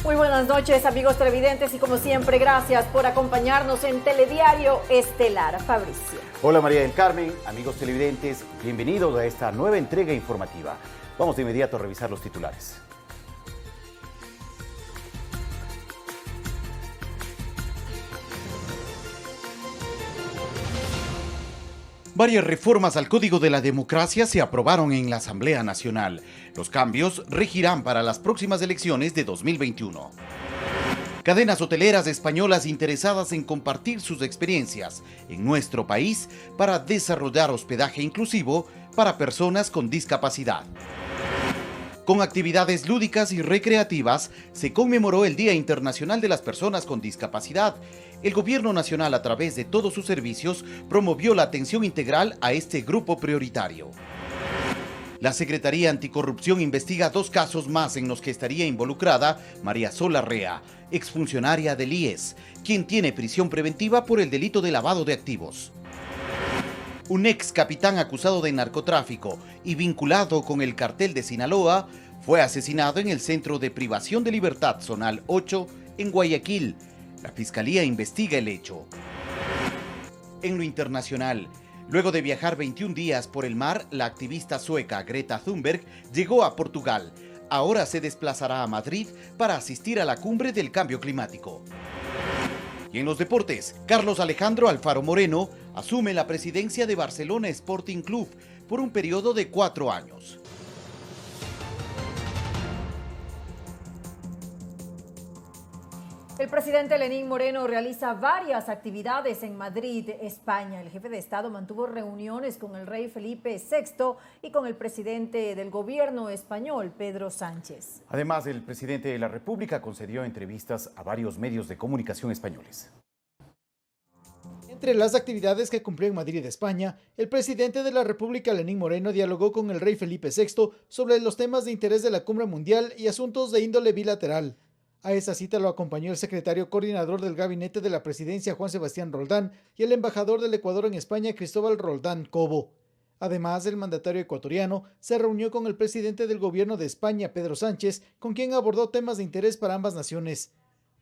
Muy buenas noches, amigos televidentes, y como siempre, gracias por acompañarnos en Telediario Estelar. Fabricio. Hola María del Carmen, amigos televidentes, bienvenidos a esta nueva entrega informativa. Vamos de inmediato a revisar los titulares. Varias reformas al Código de la Democracia se aprobaron en la Asamblea Nacional. Los cambios regirán para las próximas elecciones de 2021. Cadenas hoteleras españolas interesadas en compartir sus experiencias en nuestro país para desarrollar hospedaje inclusivo para personas con discapacidad. Con actividades lúdicas y recreativas, se conmemoró el Día Internacional de las Personas con Discapacidad. El Gobierno Nacional, a través de todos sus servicios, promovió la atención integral a este grupo prioritario. La Secretaría Anticorrupción investiga 2 casos más en los que estaría involucrada María Sol Arrea, exfuncionaria del IES, quien tiene prisión preventiva por el delito de lavado de activos. Un ex capitán acusado de narcotráfico y vinculado con el cartel de Sinaloa fue asesinado en el Centro de Privación de Libertad Zonal 8 en Guayaquil. La Fiscalía investiga el hecho. En lo internacional, luego de viajar 21 días por el mar, la activista sueca Greta Thunberg llegó a Portugal. Ahora se desplazará a Madrid para asistir a la cumbre del cambio climático. Y en los deportes, Carlos Alejandro Alfaro Moreno asume la presidencia de Barcelona Sporting Club por un periodo de 4 años. El presidente Lenín Moreno realiza varias actividades en Madrid, España. El jefe de Estado mantuvo reuniones con el rey Felipe VI y con el presidente del gobierno español, Pedro Sánchez. Además, el presidente de la República concedió entrevistas a varios medios de comunicación españoles. Entre las actividades que cumplió en Madrid, España, el presidente de la República, Lenín Moreno, dialogó con el rey Felipe VI sobre los temas de interés de la cumbre mundial y asuntos de índole bilateral. A esa cita lo acompañó el secretario coordinador del gabinete de la presidencia, Juan Sebastián Roldán, y el embajador del Ecuador en España, Cristóbal Roldán Cobo. Además, el mandatario ecuatoriano se reunió con el presidente del gobierno de España, Pedro Sánchez, con quien abordó temas de interés para ambas naciones.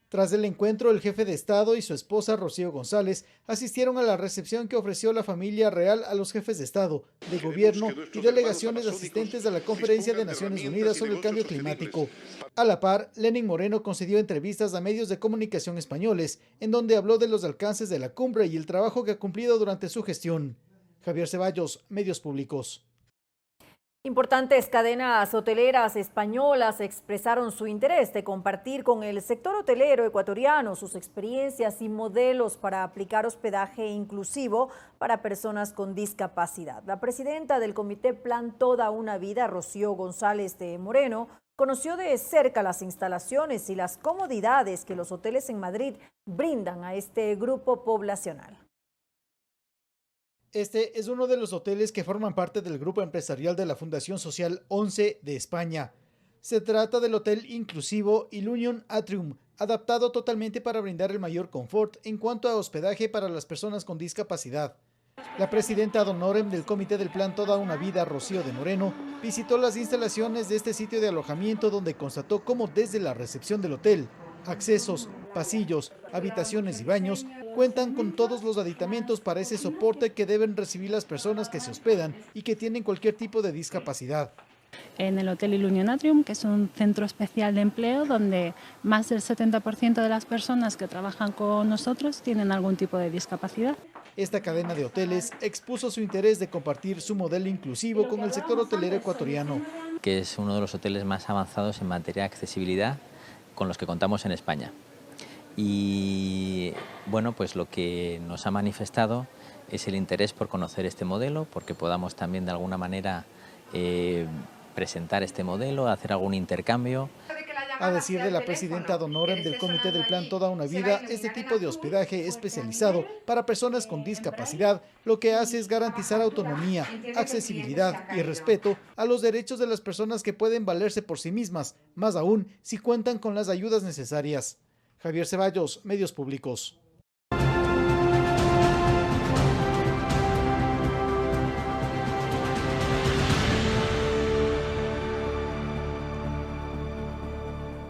Tras el encuentro, el jefe de Estado y su esposa, Rocío González, asistieron a la recepción que ofreció la familia real a los jefes de Estado, de gobierno y delegaciones asistentes a la Conferencia de Naciones Unidas sobre el Cambio Climático. A la par, Lenín Moreno concedió entrevistas a medios de comunicación españoles, en donde habló de los alcances de la cumbre y el trabajo que ha cumplido durante su gestión. Javier Ceballos, Medios Públicos. Importantes cadenas hoteleras españolas expresaron su interés de compartir con el sector hotelero ecuatoriano sus experiencias y modelos para aplicar hospedaje inclusivo para personas con discapacidad. La presidenta del Comité Plan Toda una Vida, Rocío González de Moreno, conoció de cerca las instalaciones y las comodidades que los hoteles en Madrid brindan a este grupo poblacional. Este es uno de los hoteles que forman parte del grupo empresarial de la Fundación Social 11 de España. Se trata del Hotel Inclusivo Ilunion Atrium, adaptado totalmente para brindar el mayor confort en cuanto a hospedaje para las personas con discapacidad. La presidenta ad honorem del Comité del Plan Toda una Vida, Rocío de Moreno, visitó las instalaciones de este sitio de alojamiento, donde constató cómo desde la recepción del hotel, accesos, pasillos, habitaciones y baños cuentan con todos los aditamentos para ese soporte que deben recibir las personas que se hospedan y que tienen cualquier tipo de discapacidad. En el Hotel Ilunion Atrium, que es un centro especial de empleo donde más del 70% de las personas que trabajan con nosotros tienen algún tipo de discapacidad. Esta cadena de hoteles expuso su interés de compartir su modelo inclusivo con el sector hotelero ecuatoriano. Que es uno de los hoteles más avanzados en materia de accesibilidad con los que contamos en España. Y bueno, pues lo que nos ha manifestado es el interés por conocer este modelo, porque podamos también de alguna manera presentar este modelo, hacer algún intercambio. A decir de la presidenta ad honorem del Comité del Plan Toda una Vida, este tipo de hospedaje especializado para personas con discapacidad lo que hace es garantizar autonomía, accesibilidad y respeto a los derechos de las personas que pueden valerse por sí mismas, más aún si cuentan con las ayudas necesarias. Javier Ceballos, Medios Públicos.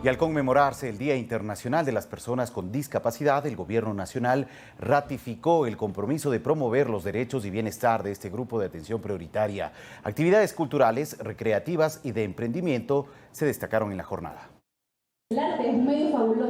Y al conmemorarse el Día Internacional de las Personas con Discapacidad, el Gobierno Nacional ratificó el compromiso de promover los derechos y bienestar de este grupo de atención prioritaria. Actividades culturales, recreativas y de emprendimiento se destacaron en la jornada.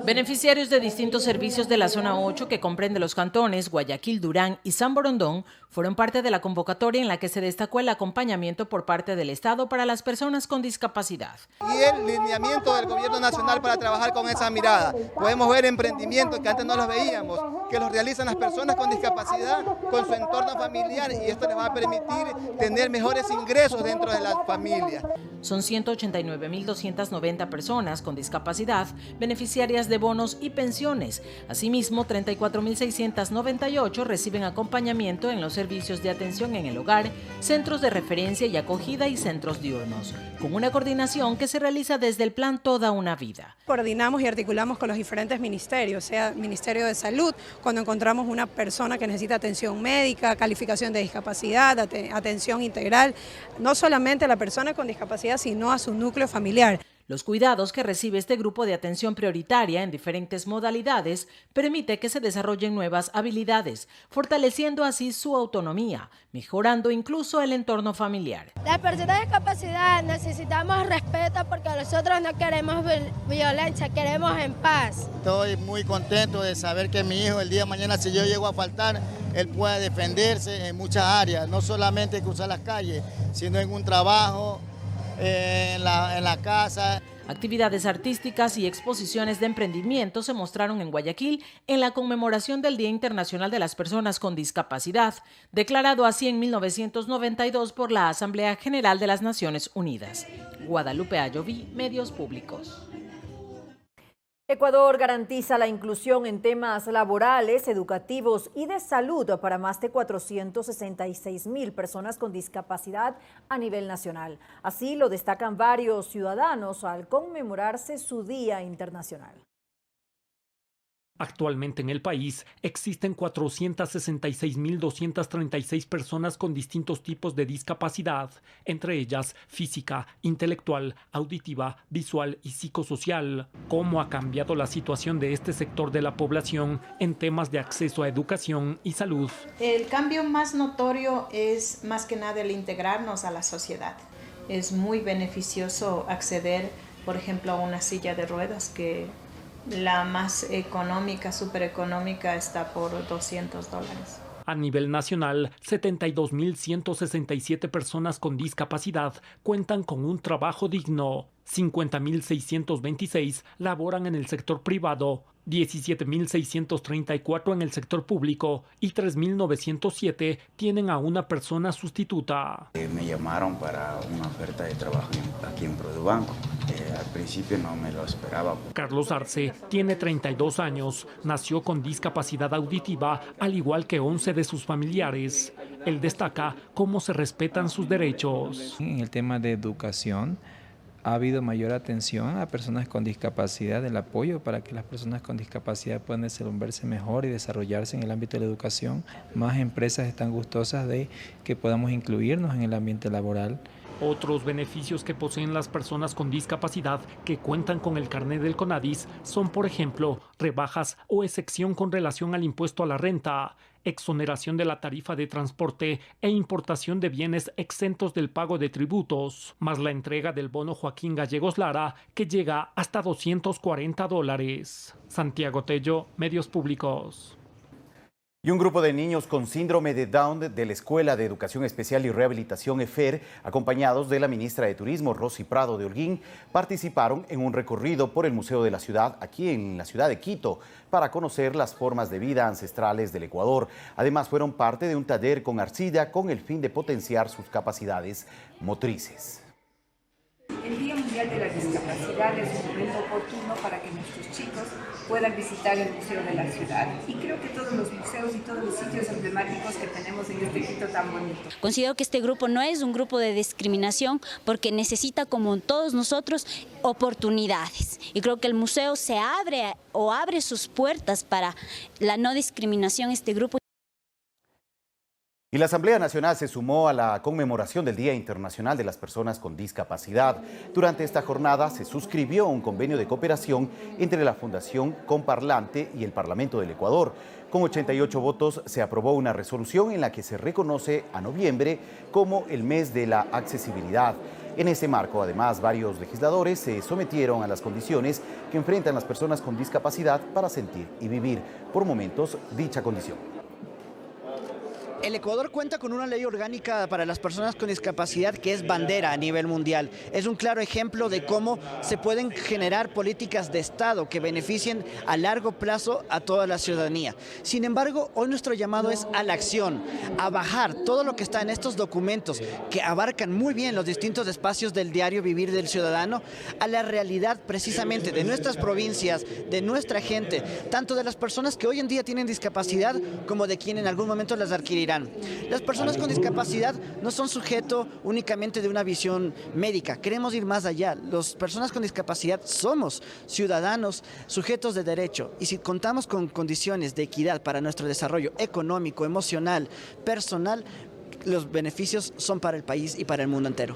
Beneficiarios de distintos servicios de la zona 8, que comprende los cantones Guayaquil, Durán y San Borondón, fueron parte de la convocatoria en la que se destacó el acompañamiento por parte del Estado para las personas con discapacidad. Y el lineamiento del Gobierno Nacional para trabajar con esa mirada. Podemos ver emprendimientos que antes no los veíamos, que los realizan las personas con discapacidad con su entorno familiar, y esto les va a permitir tener mejores ingresos dentro de las familias. Son 189.290 personas con discapacidad beneficiarias de bonos y pensiones. Asimismo, 34.698 reciben acompañamiento en los servicios de atención en el hogar, centros de referencia y acogida y centros diurnos, con una coordinación que se realiza desde el plan Toda una Vida. Coordinamos y articulamos con los diferentes ministerios, sea Ministerio de Salud, cuando encontramos una persona que necesita atención médica, calificación de discapacidad, atención integral, no solamente a la persona con discapacidad, sino a su núcleo familiar. Los cuidados que recibe este grupo de atención prioritaria en diferentes modalidades permite que se desarrollen nuevas habilidades, fortaleciendo así su autonomía, mejorando incluso el entorno familiar. Las personas de discapacidad necesitamos respeto porque nosotros no queremos violencia, queremos en paz. Estoy muy contento de saber que mi hijo el día de mañana, si yo llego a faltar, él puede defenderse en muchas áreas, no solamente cruzar las calles, sino en un trabajo, en la casa. Actividades artísticas y exposiciones de emprendimiento se mostraron en Guayaquil en la conmemoración del Día Internacional de las Personas con Discapacidad, declarado así en 1992 por la Asamblea General de las Naciones Unidas. Guadalupe Ayoví, Medios Públicos. Ecuador garantiza la inclusión en temas laborales, educativos y de salud para más de 466.000 personas con discapacidad a nivel nacional. Así lo destacan varios ciudadanos al conmemorarse su Día Internacional. Actualmente en el país existen 466.236 personas con distintos tipos de discapacidad, entre ellas física, intelectual, auditiva, visual y psicosocial. ¿Cómo ha cambiado la situación de este sector de la población en temas de acceso a educación y salud? El cambio más notorio es más que nada el integrarnos a la sociedad. Es muy beneficioso acceder, por ejemplo, a una silla de ruedas que la más económica, súper económica, está por $200. A nivel nacional, 72.167 personas con discapacidad cuentan con un trabajo digno. 50.626 laboran en el sector privado, 17.634 en el sector público y 3.907 tienen a una persona sustituta. Me llamaron para una oferta de trabajo aquí en Produbanco. Al principio no me lo esperaba. Carlos Arce tiene 32 años, nació con discapacidad auditiva, al igual que 11 de sus familiares. Él destaca cómo se respetan sus derechos. En el tema de educación, ha habido mayor atención a personas con discapacidad, el apoyo para que las personas con discapacidad puedan desenvolverse mejor y desarrollarse en el ámbito de la educación. Más empresas están gustosas de que podamos incluirnos en el ambiente laboral. Otros beneficios que poseen las personas con discapacidad que cuentan con el carnet del CONADIS son, por ejemplo, rebajas o excepción con relación al impuesto a la renta, exoneración de la tarifa de transporte e importación de bienes exentos del pago de tributos, más la entrega del bono Joaquín Gallegos Lara, que llega hasta $240. Santiago Tello, Medios Públicos. Y un grupo de niños con síndrome de Down de la Escuela de Educación Especial y Rehabilitación EFER, acompañados de la ministra de Turismo, Rosy Prado de Holguín, participaron en un recorrido por el Museo de la Ciudad, aquí en la ciudad de Quito, para conocer las formas de vida ancestrales del Ecuador. Además, fueron parte de un taller con arcilla con el fin de potenciar sus capacidades motrices. El Día Mundial de la Discapacidad es un momento oportuno para que nuestros chicos puedan visitar el Museo de la Ciudad. Y creo que todos los museos y todos los sitios emblemáticos que tenemos en este Quito tan bonito. Considero que este grupo no es un grupo de discriminación porque necesita, como todos nosotros, oportunidades. Y creo que el museo se abre sus puertas para la no discriminación. Este grupo Y la Asamblea Nacional se sumó a la conmemoración del Día Internacional de las Personas con Discapacidad. Durante esta jornada se suscribió un convenio de cooperación entre la Fundación Comparlante y el Parlamento del Ecuador. Con 88 votos se aprobó una resolución en la que se reconoce a noviembre como el mes de la accesibilidad. En ese marco, además, varios legisladores se sometieron a las condiciones que enfrentan las personas con discapacidad para sentir y vivir por momentos dicha condición. El Ecuador cuenta con una ley orgánica para las personas con discapacidad que es bandera a nivel mundial. Es un claro ejemplo de cómo se pueden generar políticas de Estado que beneficien a largo plazo a toda la ciudadanía. Sin embargo, hoy nuestro llamado es a la acción, a bajar todo lo que está en estos documentos que abarcan muy bien los distintos espacios del diario vivir del ciudadano, a la realidad precisamente de nuestras provincias, de nuestra gente, tanto de las personas que hoy en día tienen discapacidad como de quienes en algún momento las adquirirán. Las personas con discapacidad no son sujeto únicamente de una visión médica, queremos ir más allá. Las personas con discapacidad somos ciudadanos, sujetos de derecho, y si contamos con condiciones de equidad para nuestro desarrollo económico, emocional, personal, los beneficios son para el país y para el mundo entero.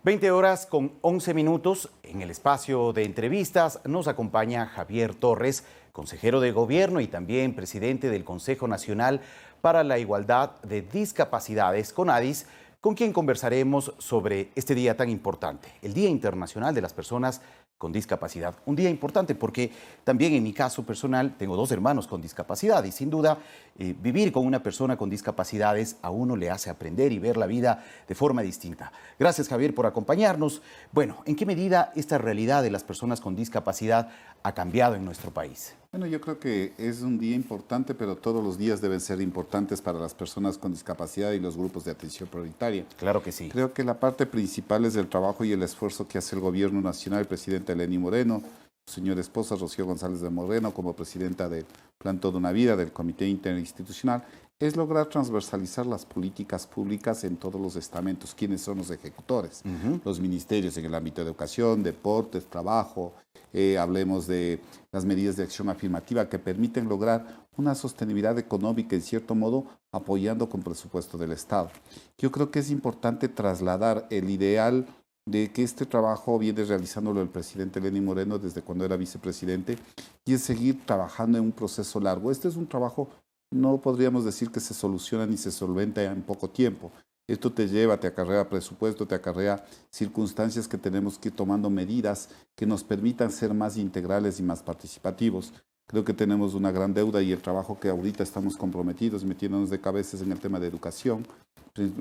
(20:11). En el espacio de entrevistas nos acompaña Javier Torres, consejero de Gobierno y también presidente del Consejo Nacional para la Igualdad de Discapacidades, CONADIS, con quien conversaremos sobre este día tan importante, el Día Internacional de las Personas con Discapacidad. Un día importante porque también en mi caso personal tengo 2 hermanos con discapacidad y sin duda vivir con una persona con discapacidades a uno le hace aprender y ver la vida de forma distinta. Gracias, Javier, por acompañarnos. Bueno, ¿en qué medida esta realidad de las personas con discapacidad ha cambiado en nuestro país? Bueno, yo creo que es un día importante, pero todos los días deben ser importantes para las personas con discapacidad y los grupos de atención prioritaria. Claro que sí. Creo que la parte principal es el trabajo y el esfuerzo que hace el Gobierno Nacional, el presidente Lenín Moreno, su señora esposa Rocío González de Moreno, como presidenta del Plan Toda una Vida, del Comité Interinstitucional, es lograr transversalizar las políticas públicas en todos los estamentos. ¿Quiénes son los ejecutores? Los ministerios en el ámbito de educación, deportes, trabajo. Hablemos de las medidas de acción afirmativa que permiten lograr una sostenibilidad económica, en cierto modo, apoyando con presupuesto del Estado. Yo creo que es importante trasladar el ideal de que este trabajo viene realizándolo el presidente Lenín Moreno desde cuando era vicepresidente y es seguir trabajando en un proceso largo. Este es un trabajo, no podríamos decir que se soluciona ni se solventa en poco tiempo. Esto te lleva, te acarrea presupuesto, te acarrea circunstancias que tenemos que ir tomando medidas que nos permitan ser más integrales y más participativos. Creo que tenemos una gran deuda y el trabajo que ahorita estamos comprometidos, metiéndonos de cabezas en el tema de educación,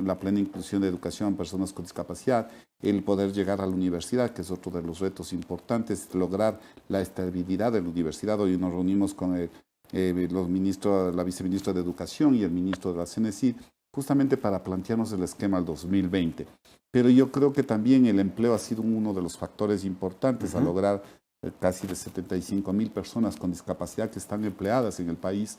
la plena inclusión de educación a personas con discapacidad, el poder llegar a la universidad, que es otro de los retos importantes, lograr la estabilidad de la universidad. Hoy nos reunimos con los ministros, la viceministra de Educación y el ministro de la CNESID, justamente para plantearnos el esquema al 2020. Pero yo creo que también el empleo ha sido uno de los factores importantes a lograr casi de 75,000 personas con discapacidad que están empleadas en el país.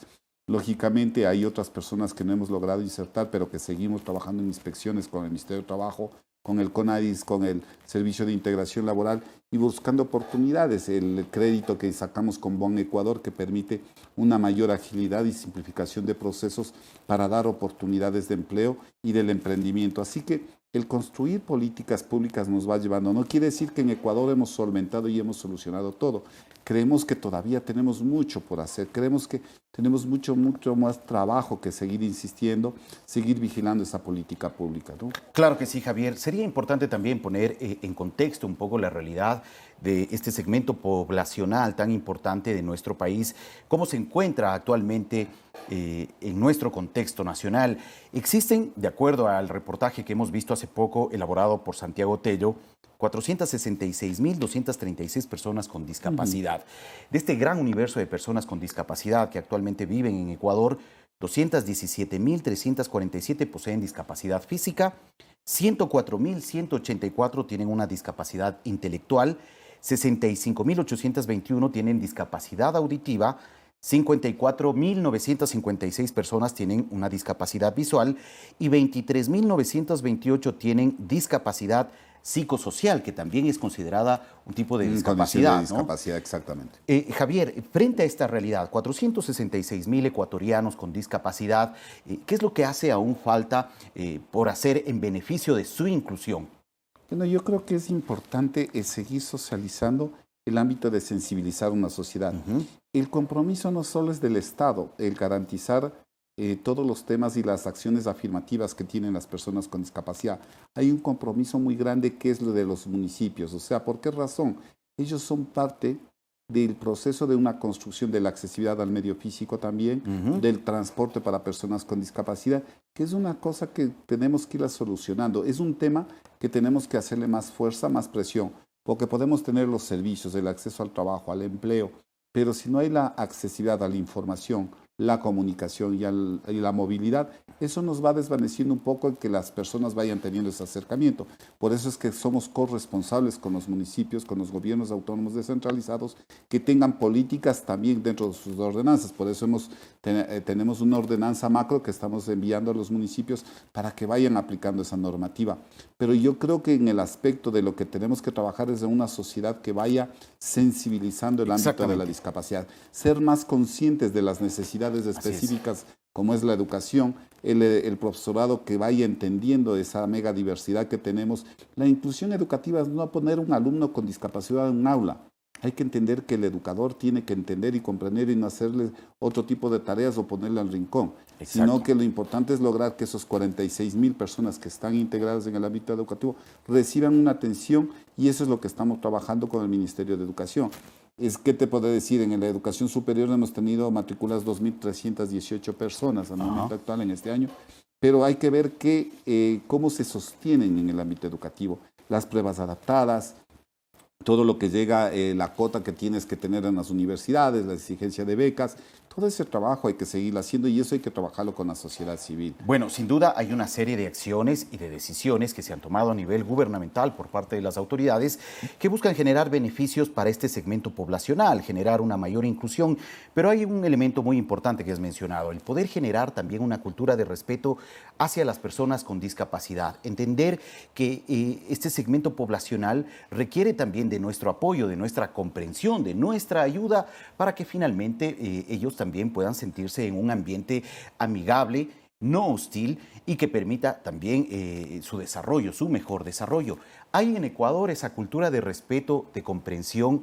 Lógicamente hay otras personas que no hemos logrado insertar, pero que seguimos trabajando en inspecciones con el Ministerio de Trabajo, con el CONADIS, con el Servicio de Integración Laboral y buscando oportunidades. El crédito que sacamos con Bon Ecuador que permite una mayor agilidad y simplificación de procesos para dar oportunidades de empleo y del emprendimiento. Así que el construir políticas públicas nos va llevando. No quiere decir que en Ecuador hemos solventado y hemos solucionado todo. Creemos que todavía tenemos mucho por hacer. Creemos que tenemos mucho más trabajo que seguir insistiendo, seguir vigilando esa política pública, ¿no? Claro que sí, Javier. Sería importante también poner en contexto un poco la realidad de este segmento poblacional tan importante de nuestro país, cómo se encuentra actualmente en nuestro contexto nacional. Existen, de acuerdo al reportaje que hemos visto hace poco, elaborado por Santiago Tello, 466.236 personas con discapacidad. De este gran universo de personas con discapacidad que actualmente viven en Ecuador, 217.347 poseen discapacidad física, 104.184 tienen una discapacidad intelectual, 65.821 tienen discapacidad auditiva, 54.956 personas tienen una discapacidad visual y 23.928 tienen discapacidad psicosocial, que también es considerada un tipo de discapacidad. De discapacidad, ¿no? Exactamente. Javier, frente a esta realidad, 466,000 ecuatorianos con discapacidad, ¿qué es lo que hace aún falta por hacer en beneficio de su inclusión? Bueno, yo creo que es importante seguir socializando el ámbito de sensibilizar una sociedad. El compromiso no solo es del Estado, el garantizar todos los temas y las acciones afirmativas que tienen las personas con discapacidad. Hay un compromiso muy grande que es lo de los municipios. O sea, ¿por qué razón? Ellos son parte del proceso de una construcción de la accesibilidad al medio físico también, del transporte para personas con discapacidad, que es una cosa que tenemos que ir solucionando. Es un tema que tenemos que hacerle más fuerza, más presión, porque podemos tener los servicios, el acceso al trabajo, al empleo, pero si no hay la accesibilidad a la información, la comunicación y la movilidad, eso nos va desvaneciendo un poco en que las personas vayan teniendo ese acercamiento. Por eso es que somos corresponsables con los municipios, con los gobiernos autónomos descentralizados, que tengan políticas también dentro de sus ordenanzas. Por eso tenemos una ordenanza macro que estamos enviando a los municipios para que vayan aplicando esa normativa. Pero yo creo que en el aspecto de lo que tenemos que trabajar es de una sociedad que vaya sensibilizando el ámbito de la discapacidad, ser más conscientes de las necesidades específicas como es la educación, el profesorado que vaya entendiendo esa mega diversidad que tenemos. La inclusión educativa es no poner un alumno con discapacidad en un aula. Hay que entender que el educador tiene que entender y comprender y no hacerle otro tipo de tareas o ponerle al rincón, sino que lo importante es lograr que esos 46,000 personas que están integradas en el ámbito educativo reciban una atención, y eso es lo que estamos trabajando con el Ministerio de Educación. ¿Qué te puedo decir? En la educación superior hemos tenido matriculadas 2.318 personas al momento actual en este año, pero hay que ver cómo se sostienen en el ámbito educativo. Las pruebas adaptadas, todo lo que llega, la cuota que tienes que tener en las universidades, la exigencia de becas, todo ese trabajo hay que seguirlo haciendo, y eso hay que trabajarlo con la sociedad civil. Bueno, sin duda hay una serie de acciones y de decisiones que se han tomado a nivel gubernamental por parte de las autoridades que buscan generar beneficios para este segmento poblacional, generar una mayor inclusión, pero hay un elemento muy importante que has mencionado, el poder generar también una cultura de respeto hacia las personas con discapacidad, entender que este segmento poblacional requiere también de nuestro apoyo, de nuestra comprensión, de nuestra ayuda, para que finalmente ellos también puedan sentirse en un ambiente amigable, no hostil, y que permita también su desarrollo, su mejor desarrollo. ¿Hay en Ecuador esa cultura de respeto, de comprensión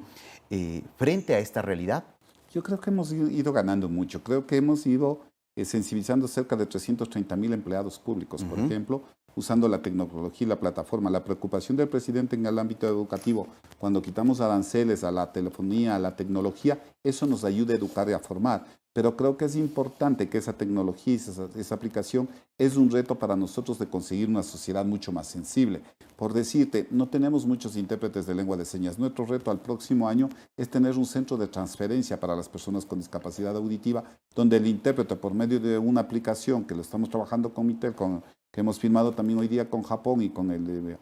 frente a esta realidad? Yo creo que hemos ido ganando mucho. Creo que hemos ido sensibilizando cerca de 330,000 empleados públicos, por ejemplo, usando la tecnología y la plataforma. La preocupación del presidente en el ámbito educativo, cuando quitamos aranceles a la telefonía, a la tecnología, eso nos ayuda a educar y a formar. Pero creo que es importante que esa tecnología y esa aplicación es un reto para nosotros de conseguir una sociedad mucho más sensible. Por decirte, no tenemos muchos intérpretes de lengua de señas. Nuestro reto al próximo año es tener un centro de transferencia para las personas con discapacidad auditiva, donde el intérprete, por medio de una aplicación que lo estamos trabajando con Mitel, que hemos firmado también hoy día con Japón y con el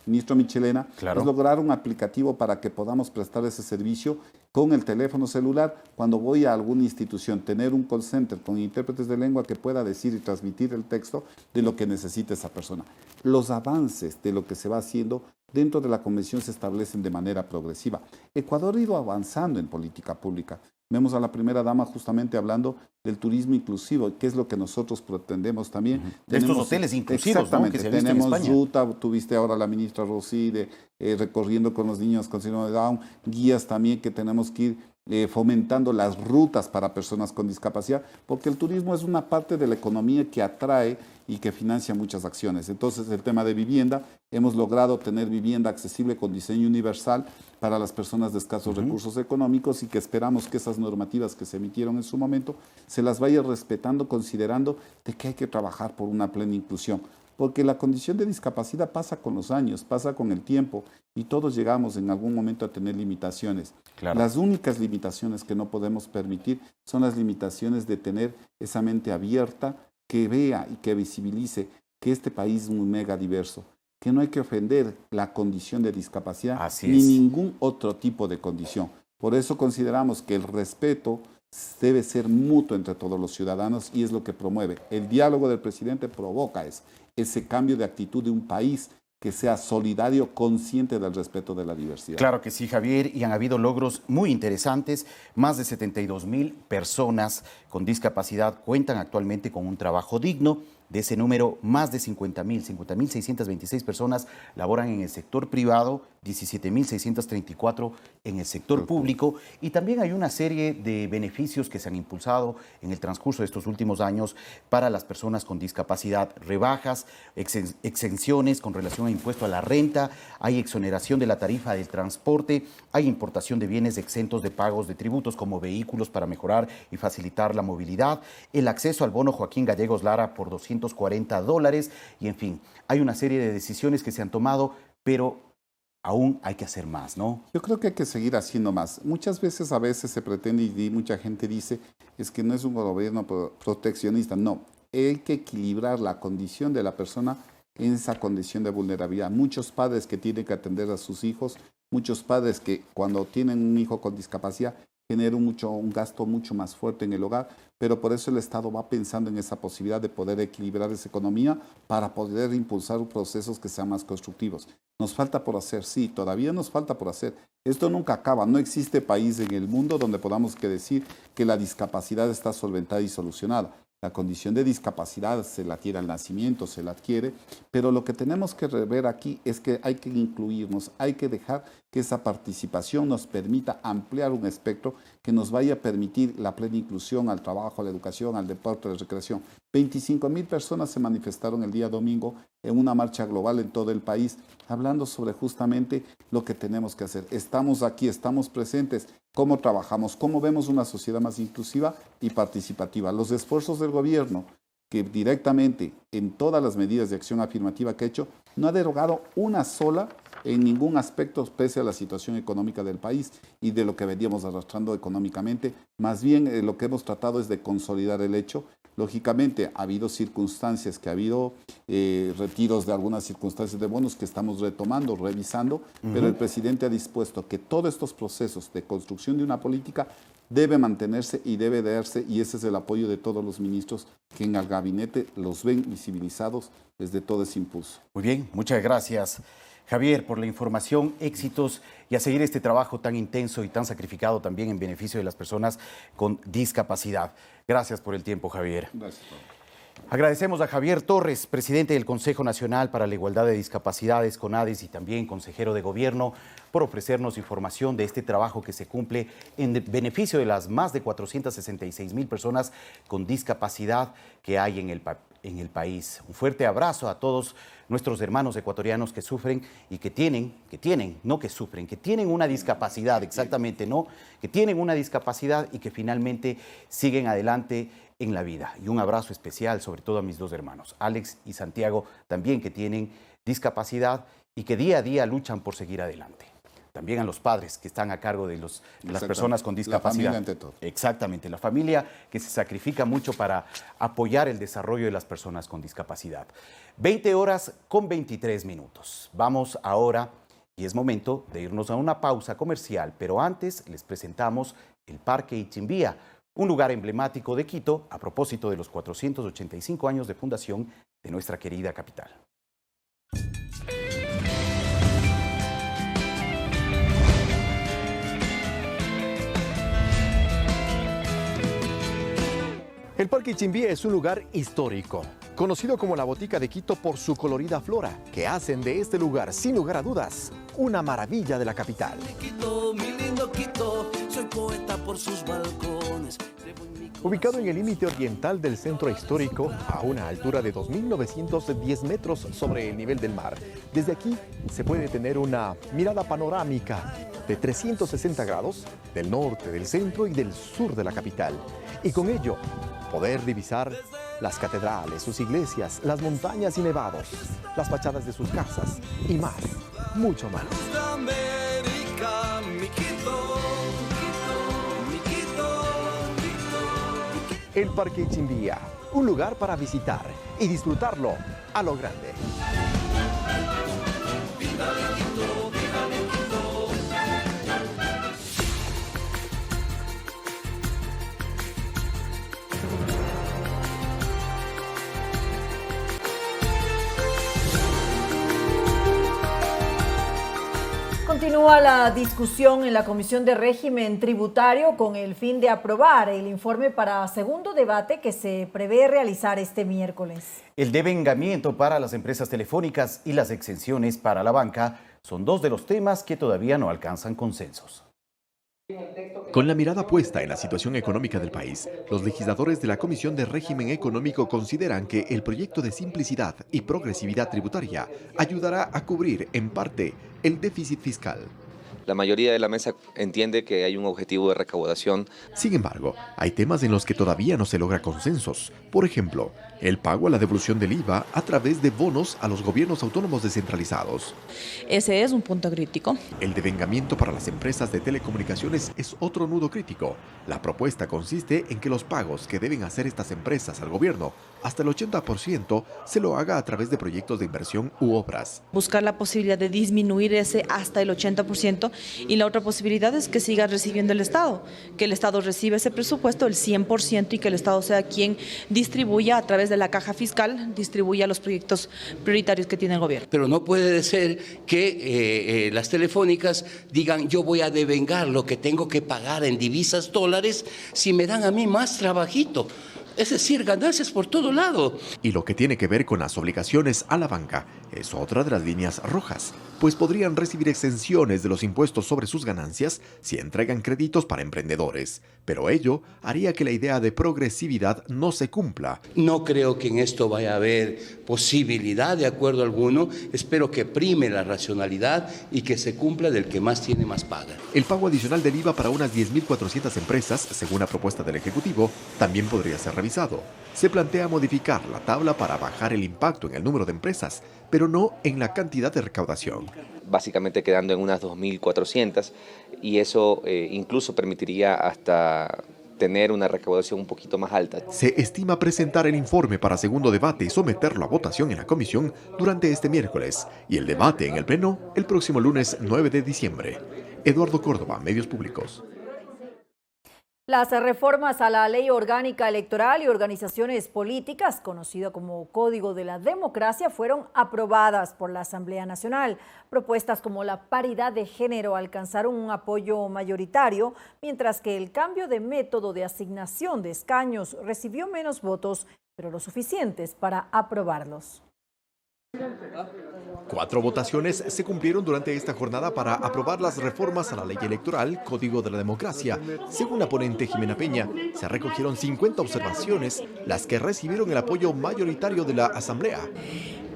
ministro Michelena, es lograr un aplicativo para que podamos prestar ese servicio con el teléfono celular. Cuando voy a alguna institución, tener un call center con intérpretes de lengua que pueda decir y transmitir el texto de lo que necesita esa persona. Los avances de lo que se va haciendo dentro de la convención se establecen de manera progresiva. Ecuador ha ido avanzando en política pública. Vemos a la primera dama justamente hablando del turismo inclusivo, que es lo que nosotros pretendemos también. De estos hoteles inclusivos, exactamente, ¿no? Que se tenemos en España. ruta, tuviste ahora la ministra Rosy recorriendo con los niños con síndrome de Down, guías también que tenemos que ir fomentando las rutas para personas con discapacidad, porque el turismo es una parte de la economía que atrae y que financia muchas acciones. Entonces, el tema de vivienda, hemos logrado tener vivienda accesible con diseño universal para las personas de escasos recursos económicos, y que esperamos que esas normativas que se emitieron en su momento se las vaya respetando, considerando de que hay que trabajar por una plena inclusión. Porque la condición de discapacidad pasa con los años, pasa con el tiempo, y todos llegamos en algún momento a tener limitaciones. Las únicas limitaciones que no podemos permitir son las limitaciones de tener esa mente abierta que vea y que visibilice que este país es muy mega diverso, que no hay que ofender la condición de discapacidad ni ningún otro tipo de condición. Por eso consideramos que el respeto debe ser mutuo entre todos los ciudadanos, y es lo que promueve. El diálogo del presidente provoca ese cambio de actitud de un país que sea solidario, consciente del respeto de la diversidad. Claro que sí, Javier, y han habido logros muy interesantes. Más de 72,000 personas con discapacidad cuentan actualmente con un trabajo digno. De ese número, más de 50,626 personas laboran en el sector privado, 17,634 en el sector público, y también hay una serie de beneficios que se han impulsado en el transcurso de estos últimos años para las personas con discapacidad. Rebajas, exenciones con relación a impuesto a la renta, hay exoneración de la tarifa del transporte, hay importación de bienes exentos de pagos de tributos como vehículos para mejorar y facilitar la movilidad, el acceso al bono Joaquín Gallegos Lara por $240, y en fin, hay una serie de decisiones que se han tomado, pero aún hay que hacer más, ¿no? Yo creo que hay que seguir haciendo más. Muchas veces, a veces se pretende y mucha gente dice, es que no es un gobierno proteccionista. No, hay que equilibrar la condición de la persona en esa condición de vulnerabilidad. Muchos padres que tienen que atender a sus hijos, muchos padres que cuando tienen un hijo con discapacidad generan un gasto mucho más fuerte en el hogar, pero por eso el Estado va pensando en esa posibilidad de poder equilibrar esa economía para poder impulsar procesos que sean más constructivos. Nos falta por hacer, sí, todavía nos falta por hacer. Esto nunca acaba, no existe país en el mundo donde podamos decir que la discapacidad está solventada y solucionada. La condición de discapacidad se la adquiere al nacimiento, se la adquiere, pero lo que tenemos que ver aquí es que hay que incluirnos, hay que dejar que esa participación nos permita ampliar un espectro que nos vaya a permitir la plena inclusión al trabajo, a la educación, al deporte, a la recreación. 25,000 personas se manifestaron el día domingo en una marcha global en todo el país, hablando sobre justamente lo que tenemos que hacer. Estamos aquí, estamos presentes, cómo trabajamos, cómo vemos una sociedad más inclusiva y participativa. Los esfuerzos del gobierno, que directamente en todas las medidas de acción afirmativa que ha hecho, no ha derogado una sola en ningún aspecto pese a la situación económica del país y de lo que veníamos arrastrando económicamente. Más bien lo que hemos tratado es de consolidar el hecho. Lógicamente ha habido circunstancias, que ha habido retiros de algunas circunstancias de bonos que estamos retomando, revisando, pero el presidente ha dispuesto que todos estos procesos de construcción de una política debe mantenerse y debe darse, y ese es el apoyo de todos los ministros que en el gabinete los ven visibilizados desde todo ese impulso. Muy bien, muchas gracias, Javier, por la información, éxitos y a seguir este trabajo tan intenso y tan sacrificado también en beneficio de las personas con discapacidad. Gracias por el tiempo, Javier. Gracias. Agradecemos a Javier Torres, presidente del Consejo Nacional para la Igualdad de Discapacidades, CONADIS, y también consejero de Gobierno, por ofrecernos información de este trabajo que se cumple en beneficio de las más de 466,000 personas con discapacidad que hay en el país. Un fuerte abrazo a todos nuestros hermanos ecuatorianos que sufren y que tienen una discapacidad, exactamente, no, que tienen una discapacidad y que finalmente siguen adelante en la vida. Y un abrazo especial sobre todo a mis dos hermanos, Alex y Santiago, también que tienen discapacidad y que día a día luchan por seguir adelante. También a los padres que están a cargo de las personas con discapacidad. La familia ante todo. Exactamente, la familia que se sacrifica mucho para apoyar el desarrollo de las personas con discapacidad. 20:23. Vamos ahora, y es momento de irnos a una pausa comercial, pero antes les presentamos el Parque Ichimbía, un lugar emblemático de Quito a propósito de los 485 años de fundación de nuestra querida capital. El Parque Ichimbía es un lugar histórico, conocido como la Botica de Quito por su colorida flora, que hacen de este lugar, sin lugar a dudas, una maravilla de la capital. Quito, mi lindo Quito, soy poeta por sus balcones. Ubicado en el límite oriental del centro histórico, a una altura de 2.910 metros sobre el nivel del mar. Desde aquí se puede tener una mirada panorámica de 360 grados del norte, del centro y del sur de la capital. Y con ello, poder divisar las catedrales, sus iglesias, las montañas y nevados, las fachadas de sus casas y más, mucho más. El Parque Ichimbía, un lugar para visitar y disfrutarlo a lo grande. Continúa la discusión en la Comisión de Régimen Tributario con el fin de aprobar el informe para segundo debate que se prevé realizar este miércoles. El devengamiento para las empresas telefónicas y las exenciones para la banca son dos de los temas que todavía no alcanzan consensos. Con la mirada puesta en la situación económica del país, los legisladores de la Comisión de Régimen Económico consideran que el proyecto de simplicidad y progresividad tributaria ayudará a cubrir, en parte, el déficit fiscal. La mayoría de la mesa entiende que hay un objetivo de recaudación. Sin embargo, hay temas en los que todavía no se logra consensos. Por ejemplo, el pago a la devolución del IVA a través de bonos a los gobiernos autónomos descentralizados. Ese es un punto crítico. El devengamiento para las empresas de telecomunicaciones es otro nudo crítico. La propuesta consiste en que los pagos que deben hacer estas empresas al gobierno, hasta el 80%, se lo haga a través de proyectos de inversión u obras. Buscar la posibilidad de disminuir ese hasta el 80%. Y la otra posibilidad es que siga recibiendo el Estado, que el Estado reciba ese presupuesto, el 100%, y que el Estado sea quien distribuya a través de la caja fiscal, distribuya los proyectos prioritarios que tiene el gobierno. Pero no puede ser que las telefónicas digan yo voy a devengar lo que tengo que pagar en divisas dólares si me dan a mí más trabajito. Es decir, ganancias por todo lado. Y lo que tiene que ver con las obligaciones a la banca es otra de las líneas rojas, pues podrían recibir exenciones de los impuestos sobre sus ganancias si entregan créditos para emprendedores. Pero ello haría que la idea de progresividad no se cumpla. No creo que en esto vaya a haber posibilidad de acuerdo alguno. Espero que prime la racionalidad y que se cumpla del que más tiene más paga. El pago adicional del IVA para unas 10.400 empresas, según la propuesta del Ejecutivo, también podría ser revisado. Se plantea modificar la tabla para bajar el impacto en el número de empresas, pero no en la cantidad de recaudación. Básicamente quedando en unas 2.400, y eso incluso permitiría hasta tener una recaudación un poquito más alta. Se estima presentar el informe para segundo debate y someterlo a votación en la comisión durante este miércoles y el debate en el pleno el próximo lunes 9 de diciembre. Eduardo Córdoba, Medios Públicos. Las reformas a la Ley Orgánica Electoral y Organizaciones Políticas, conocido como Código de la Democracia, fueron aprobadas por la Asamblea Nacional. Propuestas como la paridad de género alcanzaron un apoyo mayoritario, mientras que el cambio de método de asignación de escaños recibió menos votos, pero lo suficientes para aprobarlos. 4 votaciones se cumplieron durante esta jornada para aprobar las reformas a la ley electoral, Código de la Democracia. Según la ponente Jimena Peña, se recogieron 50 observaciones, las que recibieron el apoyo mayoritario de la Asamblea.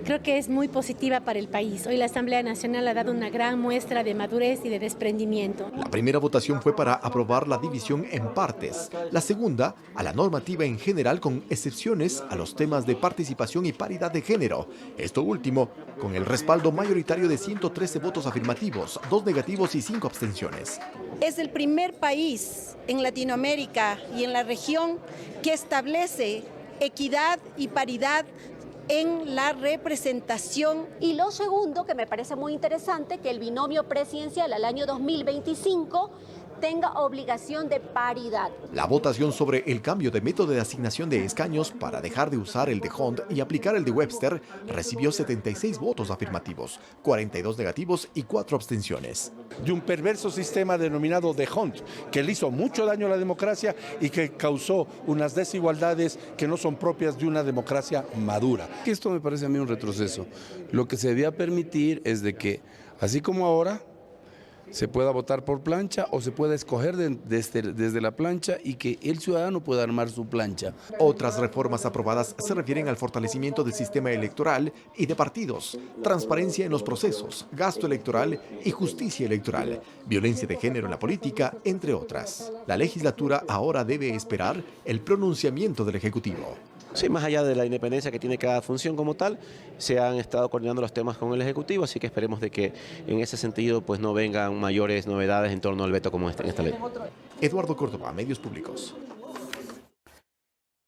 Creo que es muy positiva para el país. Hoy la Asamblea Nacional ha dado una gran muestra de madurez y de desprendimiento. La primera votación fue para aprobar la división en partes. La segunda, a la normativa en general, con excepciones a los temas de participación y paridad de género. Esto último, con el respaldo mayoritario de 113 votos afirmativos, 2 negativos y 5 abstenciones. Es el primer país en Latinoamérica y en la región que establece equidad y paridad en la representación. Y lo segundo, que me parece muy interesante, que el binomio presidencial al año 2025 tenga obligación de paridad. La votación sobre el cambio de método de asignación de escaños para dejar de usar el de Hunt y aplicar el de Webster recibió 76 votos afirmativos, 42 negativos y 4 abstenciones. De un perverso sistema denominado de Hunt, que le hizo mucho daño a la democracia y que causó unas desigualdades que no son propias de una democracia madura. Esto me parece a mí un retroceso. Lo que se debía permitir es de que, así como ahora, se pueda votar por plancha o se pueda escoger desde la plancha y que el ciudadano pueda armar su plancha. Otras reformas aprobadas se refieren al fortalecimiento del sistema electoral y de partidos, transparencia en los procesos, gasto electoral y justicia electoral, violencia de género en la política, entre otras. La legislatura ahora debe esperar el pronunciamiento del Ejecutivo. Sí, más allá de la independencia que tiene cada función como tal, se han estado coordinando los temas con el Ejecutivo, así que esperemos de que en ese sentido pues no vengan mayores novedades en torno al veto como en esta ley. Eduardo Córdoba, Medios Públicos.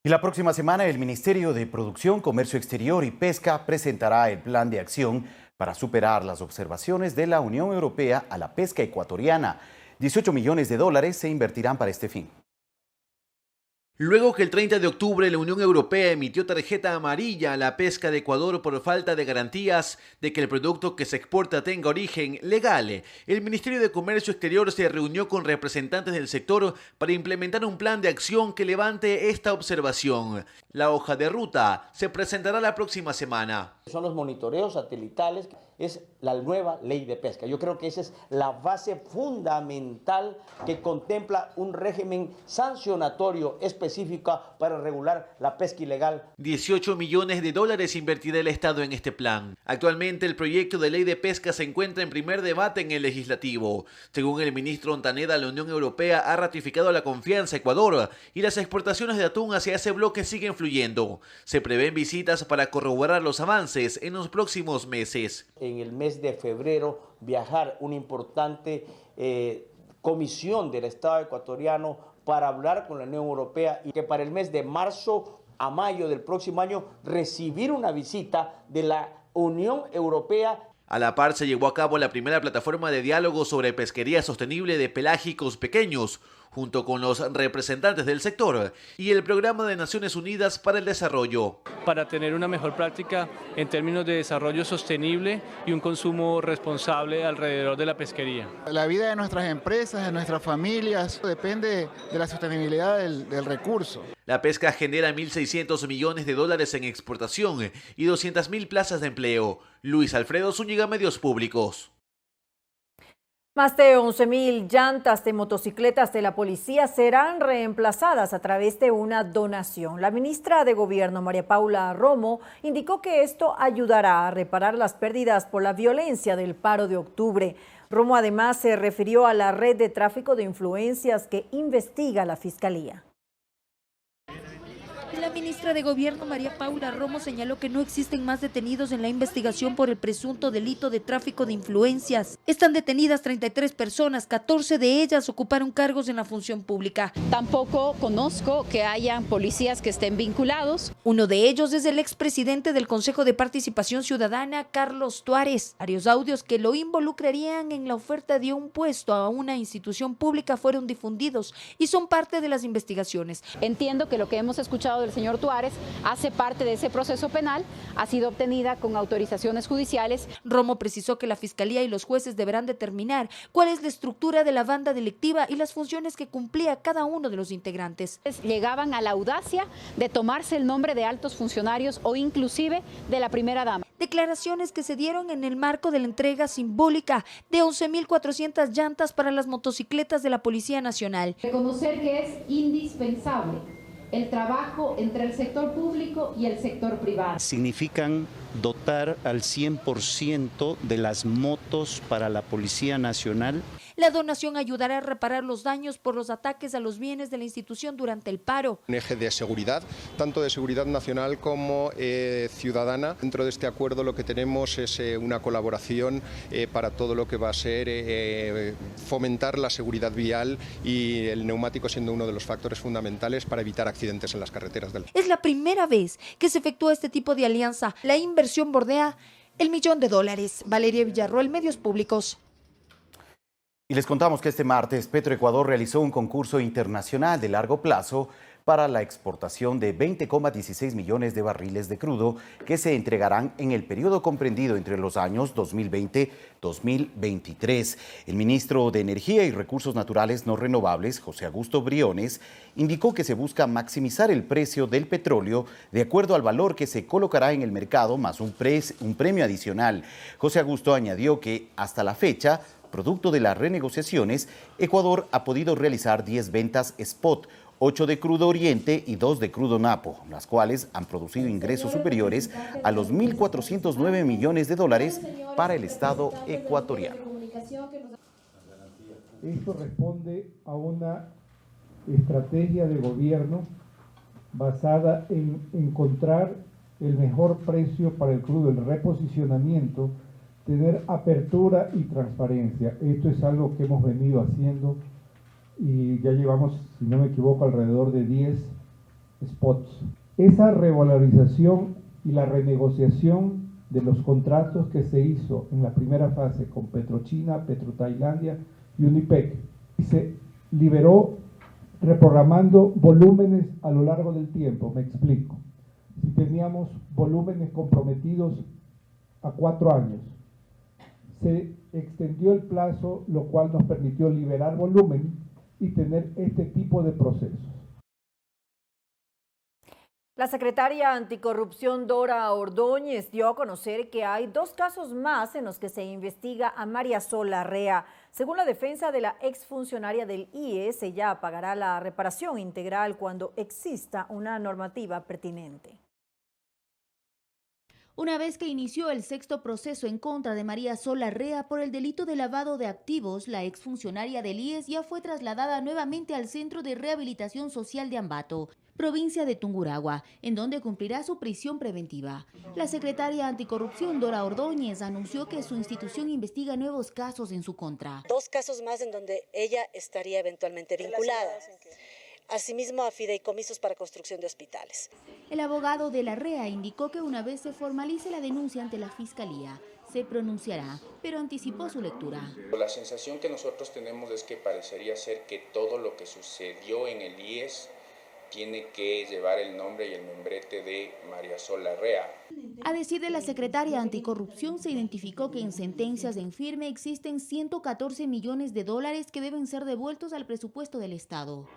Y la próxima semana el Ministerio de Producción, Comercio Exterior y Pesca presentará el plan de acción para superar las observaciones de la Unión Europea a la pesca ecuatoriana. $18 millones se invertirán para este fin. Luego que el 30 de octubre la Unión Europea emitió tarjeta amarilla a la pesca de Ecuador por falta de garantías de que el producto que se exporta tenga origen legal, el Ministerio de Comercio Exterior se reunió con representantes del sector para implementar un plan de acción que levante esta observación. La hoja de ruta se presentará la próxima semana. Son los monitoreos satelitales, es la nueva ley de pesca. Yo creo que esa es la base fundamental que contempla un régimen sancionatorio específico para regular la pesca ilegal. 18 millones de dólares invertirá el Estado en este plan. Actualmente el proyecto de ley de pesca se encuentra en primer debate en el legislativo. Según el ministro Ontaneda, la Unión Europea ha ratificado la confianza a Ecuador y las exportaciones de atún hacia ese bloque siguen fluyendo. Se prevén visitas para corroborar los avances en los próximos meses. En el mes de febrero viajar una importante comisión del Estado ecuatoriano para hablar con la Unión Europea y que para el mes de marzo a mayo del próximo año recibir una visita de la Unión Europea. A la par se llevó a cabo la primera plataforma de diálogo sobre pesquería sostenible de pelágicos pequeños, junto con los representantes del sector y el Programa de Naciones Unidas para el Desarrollo. Para tener una mejor práctica en términos de desarrollo sostenible y un consumo responsable alrededor de la pesquería. La vida de nuestras empresas, de nuestras familias, depende de la sostenibilidad del recurso. La pesca genera 1.600 millones de dólares en exportación y 200.000 plazas de empleo. Luis Alfredo Zúñiga, Medios Públicos. Más de 11.000 llantas de motocicletas de la policía serán reemplazadas a través de una donación. La ministra de Gobierno, María Paula Romo, indicó que esto ayudará a reparar las pérdidas por la violencia del paro de octubre. Romo además se refirió a la red de tráfico de influencias que investiga la Fiscalía. La ministra de Gobierno, María Paula Romo, señaló que no existen más detenidos en la investigación por el presunto delito de tráfico de influencias. Están detenidas 33 personas, 14 de ellas ocuparon cargos en la función pública. Tampoco conozco que hayan policías que estén vinculados. Uno de ellos es el expresidente del Consejo de Participación Ciudadana, Carlos Tuárez. Varios audios que lo involucrarían en la oferta de un puesto a una institución pública fueron difundidos y son parte de las investigaciones. Entiendo que lo que hemos escuchado del señor Tuárez hace parte de ese proceso penal, ha sido obtenida con autorizaciones judiciales. Romo precisó que la Fiscalía y los jueces deberán determinar cuál es la estructura de la banda delictiva y las funciones que cumplía cada uno de los integrantes. Llegaban a la audacia de tomarse el nombre de altos funcionarios o inclusive de la primera dama. Declaraciones que se dieron en el marco de la entrega simbólica de 11.400 llantas para las motocicletas de la Policía Nacional. Reconocer que es indispensable el trabajo entre el sector público y el sector privado. Significan dotar al 100% de las motos para la Policía Nacional. La donación ayudará a reparar los daños por los ataques a los bienes de la institución durante el paro. Un eje de seguridad, tanto de seguridad nacional como ciudadana. Dentro de este acuerdo lo que tenemos es una colaboración para todo lo que va a ser fomentar la seguridad vial y el neumático siendo uno de los factores fundamentales para evitar accidentes en las carreteras. Es la primera vez que se efectúa este tipo de alianza. La inversión bordea el $1 millón. Valeria Villarroel, Medios Públicos. Y les contamos que este martes Petroecuador realizó un concurso internacional de largo plazo para la exportación de 20,16 millones de barriles de crudo que se entregarán en el periodo comprendido entre los años 2020-2023. El ministro de Energía y Recursos Naturales No Renovables, José Augusto Briones, indicó que se busca maximizar el precio del petróleo de acuerdo al valor que se colocará en el mercado más un premio adicional. José Augusto añadió que hasta la fecha, producto de las renegociaciones, Ecuador ha podido realizar 10 ventas spot, 8 de crudo oriente y 2 de crudo napo, las cuales han producido ingresos superiores a los 1.409 millones de dólares para el Estado ecuatoriano. Esto responde a una estrategia de gobierno basada en encontrar el mejor precio para el crudo, el reposicionamiento, tener apertura y transparencia. Esto es algo que hemos venido haciendo y ya llevamos, si no me equivoco, alrededor de 10 spots. Esa revalorización y la renegociación de los contratos que se hizo en la primera fase con PetroChina, PetroTailandia y Unipec, se liberó reprogramando volúmenes a lo largo del tiempo. Me explico. Si teníamos volúmenes comprometidos a 4 años, se extendió el plazo, lo cual nos permitió liberar volumen y tener este tipo de procesos. La secretaria anticorrupción Dora Ordóñez dio a conocer que hay 2 casos más en los que se investiga a María Sol Larrea. Según la defensa de la exfuncionaria del IES, ella pagará la reparación integral cuando exista una normativa pertinente. Una vez que inició el 6º proceso en contra de María Sol Larrea por el delito de lavado de activos, la exfuncionaria del IES ya fue trasladada nuevamente al Centro de Rehabilitación Social de Ambato, provincia de Tungurahua, en donde cumplirá su prisión preventiva. La secretaria anticorrupción Dora Ordóñez anunció que su institución investiga nuevos casos en su contra. 2 casos más en donde ella estaría eventualmente vinculada. Asimismo, a fideicomisos para construcción de hospitales. El abogado de Larrea indicó que una vez se formalice la denuncia ante la Fiscalía, se pronunciará, pero anticipó su lectura. La sensación que nosotros tenemos es que parecería ser que todo lo que sucedió en el IES tiene que llevar el nombre y el membrete de María Sol Larrea. A decir de la secretaria anticorrupción, se identificó que en sentencias en firme existen 114 millones de dólares que deben ser devueltos al presupuesto del Estado.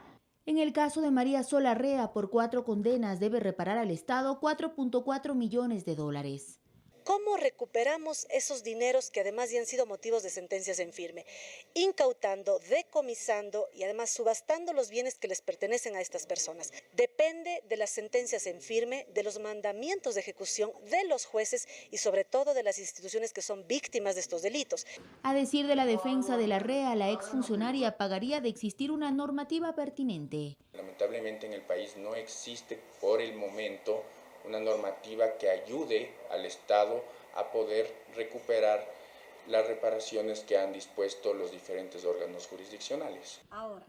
En el caso de María Sol Larrea, por 4 condenas debe reparar al Estado 4.4 millones de dólares. ¿Cómo recuperamos esos dineros que además ya han sido motivos de sentencias en firme? Incautando, decomisando y además subastando los bienes que les pertenecen a estas personas. Depende de las sentencias en firme, de los mandamientos de ejecución, de los jueces y sobre todo de las instituciones que son víctimas de estos delitos. A decir de la defensa de Larrea, la exfuncionaria pagaría de existir una normativa pertinente. Lamentablemente en el país no existe por el momento una normativa que ayude al Estado a poder recuperar las reparaciones que han dispuesto los diferentes órganos jurisdiccionales.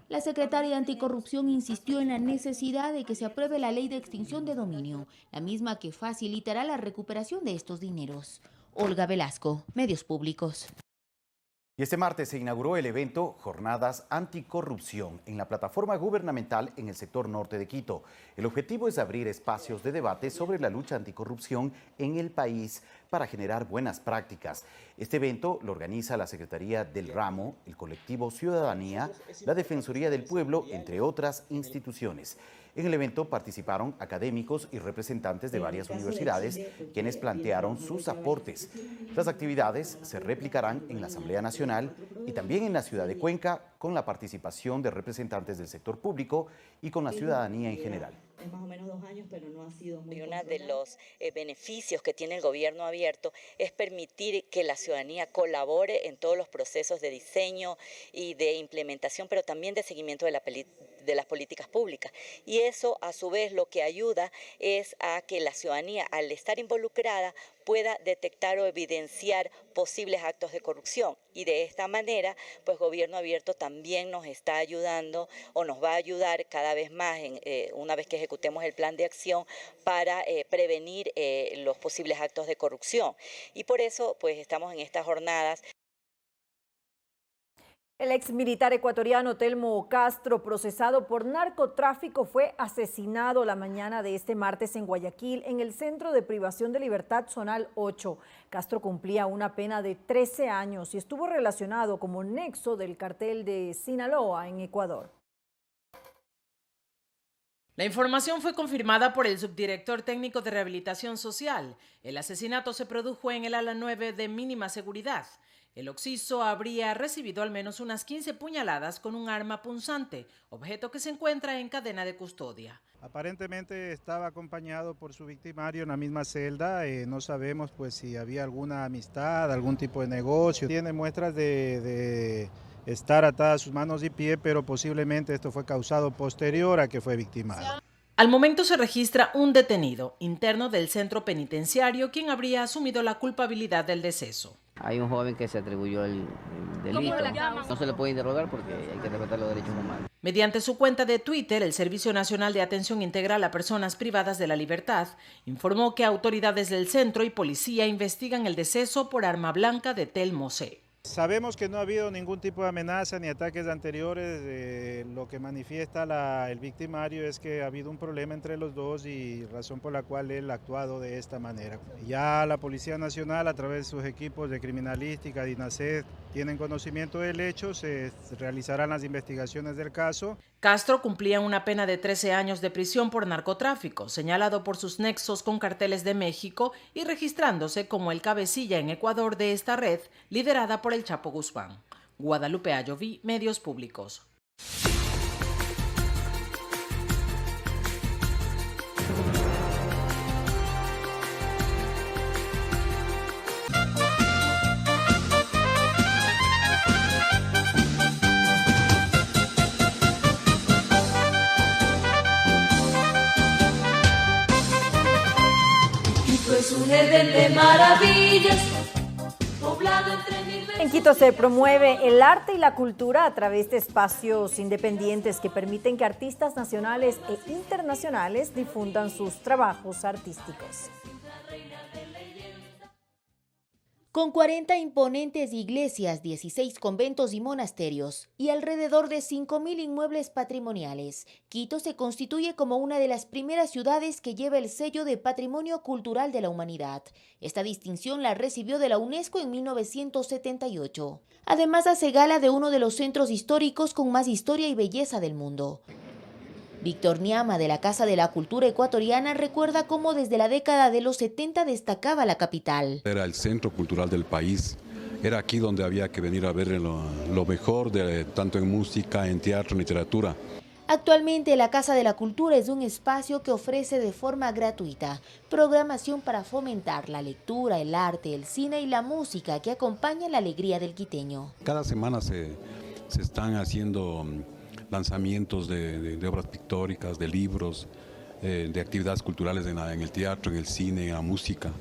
La secretaria anticorrupción insistió en la necesidad de que se apruebe la ley de extinción de dominio, la misma que facilitará la recuperación de estos dineros. Olga Velasco, Medios Públicos. Y este martes se inauguró el evento Jornadas Anticorrupción en la plataforma gubernamental en el sector norte de Quito. El objetivo es abrir espacios de debate sobre la lucha anticorrupción en el país para generar buenas prácticas. Este evento lo organiza la Secretaría del Ramo, el colectivo Ciudadanía, la Defensoría del Pueblo, entre otras instituciones. En el evento participaron académicos y representantes de varias universidades, quienes plantearon sus aportes. Las actividades se replicarán en la Asamblea Nacional y también en la ciudad de Cuenca, con la participación de representantes del sector público y con la ciudadanía en general. Es más o menos 2 años, pero no ha sido muy... Y uno de los beneficios que tiene el gobierno abierto es permitir que la ciudadanía colabore en todos los procesos de diseño y de implementación, pero también de seguimiento de las políticas públicas. Y eso, a su vez, lo que ayuda es a que la ciudadanía, al estar involucrada, pueda detectar o evidenciar posibles actos de corrupción. Y de esta manera, pues Gobierno Abierto también nos está ayudando o nos va a ayudar cada vez más, una vez que ejecutemos el plan de acción, para prevenir los posibles actos de corrupción. Y por eso, pues estamos en estas jornadas. El ex militar ecuatoriano Telmo Castro, procesado por narcotráfico, fue asesinado la mañana de este martes en Guayaquil, en el Centro de Privación de Libertad Zonal 8. Castro cumplía una pena de 13 años y estuvo relacionado como nexo del cartel de Sinaloa en Ecuador. La información fue confirmada por el subdirector técnico de Rehabilitación Social. El asesinato se produjo en el ala 9 de mínima seguridad. El occiso habría recibido al menos unas 15 puñaladas con un arma punzante, objeto que se encuentra en cadena de custodia. Aparentemente estaba acompañado por su victimario en la misma celda. No sabemos pues si había alguna amistad, algún tipo de negocio. Tiene muestras de estar atadas sus manos y pies, pero posiblemente esto fue causado posterior a que fue victimado. Al momento se registra un detenido interno del centro penitenciario, quien habría asumido la culpabilidad del deceso. Hay un joven que se atribuyó el delito. No se le puede interrogar porque hay que respetar los derechos humanos. Mediante su cuenta de Twitter, el Servicio Nacional de Atención Integral a Personas Privadas de la Libertad informó que autoridades del centro y policía investigan el deceso por arma blanca de Telmo C. Sabemos que no ha habido ningún tipo de amenaza ni ataques anteriores. Lo que manifiesta el victimario es que ha habido un problema entre los dos y razón por la cual él ha actuado de esta manera. Ya la Policía Nacional, a través de sus equipos de criminalística, DINASED, tienen conocimiento del hecho, se realizarán las investigaciones del caso. Castro cumplía una pena de 13 años de prisión por narcotráfico, señalado por sus nexos con carteles de México y registrándose como el cabecilla en Ecuador de esta red liderada por el Chapo Guzmán. Guadalupe Ayoví, Medios Públicos. Es un Edén de maravillas, poblado entre mil versos. En Quito se promueve el arte y la cultura a través de espacios independientes que permiten que artistas nacionales e internacionales difundan sus trabajos artísticos. Con 40 imponentes iglesias, 16 conventos y monasterios y alrededor de 5.000 inmuebles patrimoniales, Quito se constituye como una de las primeras ciudades que lleva el sello de Patrimonio Cultural de la Humanidad. Esta distinción la recibió de la UNESCO en 1978. Además, hace gala de uno de los centros históricos con más historia y belleza del mundo. Víctor Niama, de la Casa de la Cultura Ecuatoriana, recuerda cómo desde la década de los 70 destacaba la capital. Era el centro cultural del país, era aquí donde había que venir a ver lo mejor, tanto en música, en teatro, en literatura. Actualmente la Casa de la Cultura es un espacio que ofrece de forma gratuita programación para fomentar la lectura, el arte, el cine y la música que acompaña la alegría del quiteño. Cada semana se están haciendo lanzamientos de obras pictóricas, de libros, de actividades culturales en el teatro, en el cine, en la música.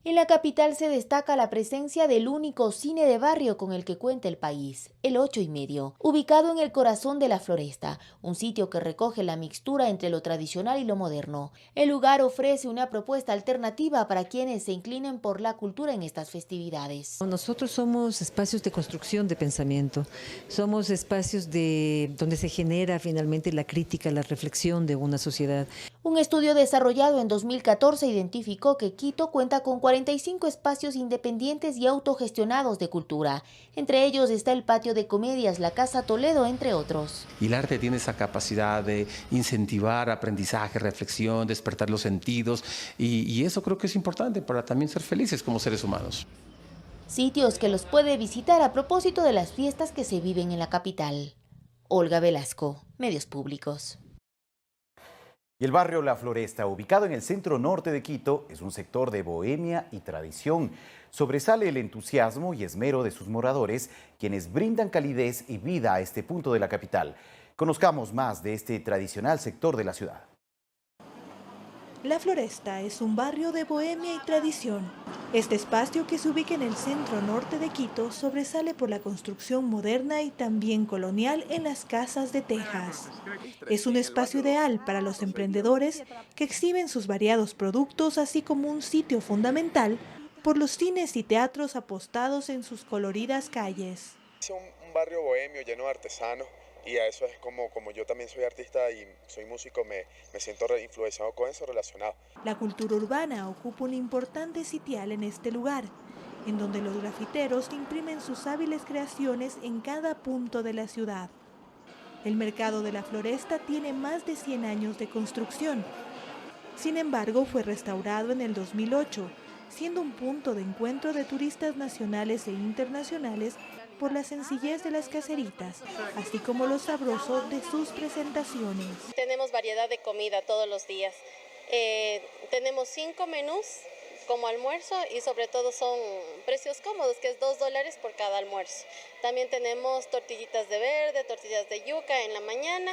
En la capital se destaca la presencia del único cine de barrio con el que cuenta el país, el 8 y medio, ubicado en el corazón de la Floresta, un sitio que recoge la mixtura entre lo tradicional y lo moderno. El lugar ofrece una propuesta alternativa para quienes se inclinen por la cultura en estas festividades. Nosotros somos espacios de construcción de pensamiento, somos espacios donde se genera finalmente la crítica, la reflexión de una sociedad. Un estudio desarrollado en 2014 identificó que Quito cuenta con 45 espacios independientes y autogestionados de cultura. Entre ellos está el Patio de Comedias, la Casa Toledo, entre otros. Y el arte tiene esa capacidad de incentivar aprendizaje, reflexión, despertar los sentidos y eso creo que es importante para también ser felices como seres humanos. Sitios que los puede visitar a propósito de las fiestas que se viven en la capital. Olga Velasco, Medios Públicos. Y el barrio La Floresta, ubicado en el centro norte de Quito, es un sector de bohemia y tradición. Sobresale el entusiasmo y esmero de sus moradores, quienes brindan calidez y vida a este punto de la capital. Conozcamos más de este tradicional sector de la ciudad. La Floresta es un barrio de bohemia y tradición. Este espacio, que se ubica en el centro norte de Quito, sobresale por la construcción moderna y también colonial en las casas de tejas. Es un espacio ideal para los emprendedores que exhiben sus variados productos, así como un sitio fundamental por los cines y teatros apostados en sus coloridas calles. Es un barrio bohemio lleno de artesanos. Y a eso es como yo también soy artista y soy músico, me siento influenciado con eso, relacionado. La cultura urbana ocupa un importante sitial en este lugar, en donde los grafiteros imprimen sus hábiles creaciones en cada punto de la ciudad. El mercado de La Floresta tiene más de 100 años de construcción. Sin embargo, fue restaurado en el 2008, siendo un punto de encuentro de turistas nacionales e internacionales por la sencillez de las caseritas, así como lo sabroso de sus presentaciones. Tenemos variedad de comida todos los días. Tenemos 5 menús como almuerzo y sobre todo son precios cómodos, que es $2 por cada almuerzo. También tenemos tortillitas de verde, tortillas de yuca en la mañana,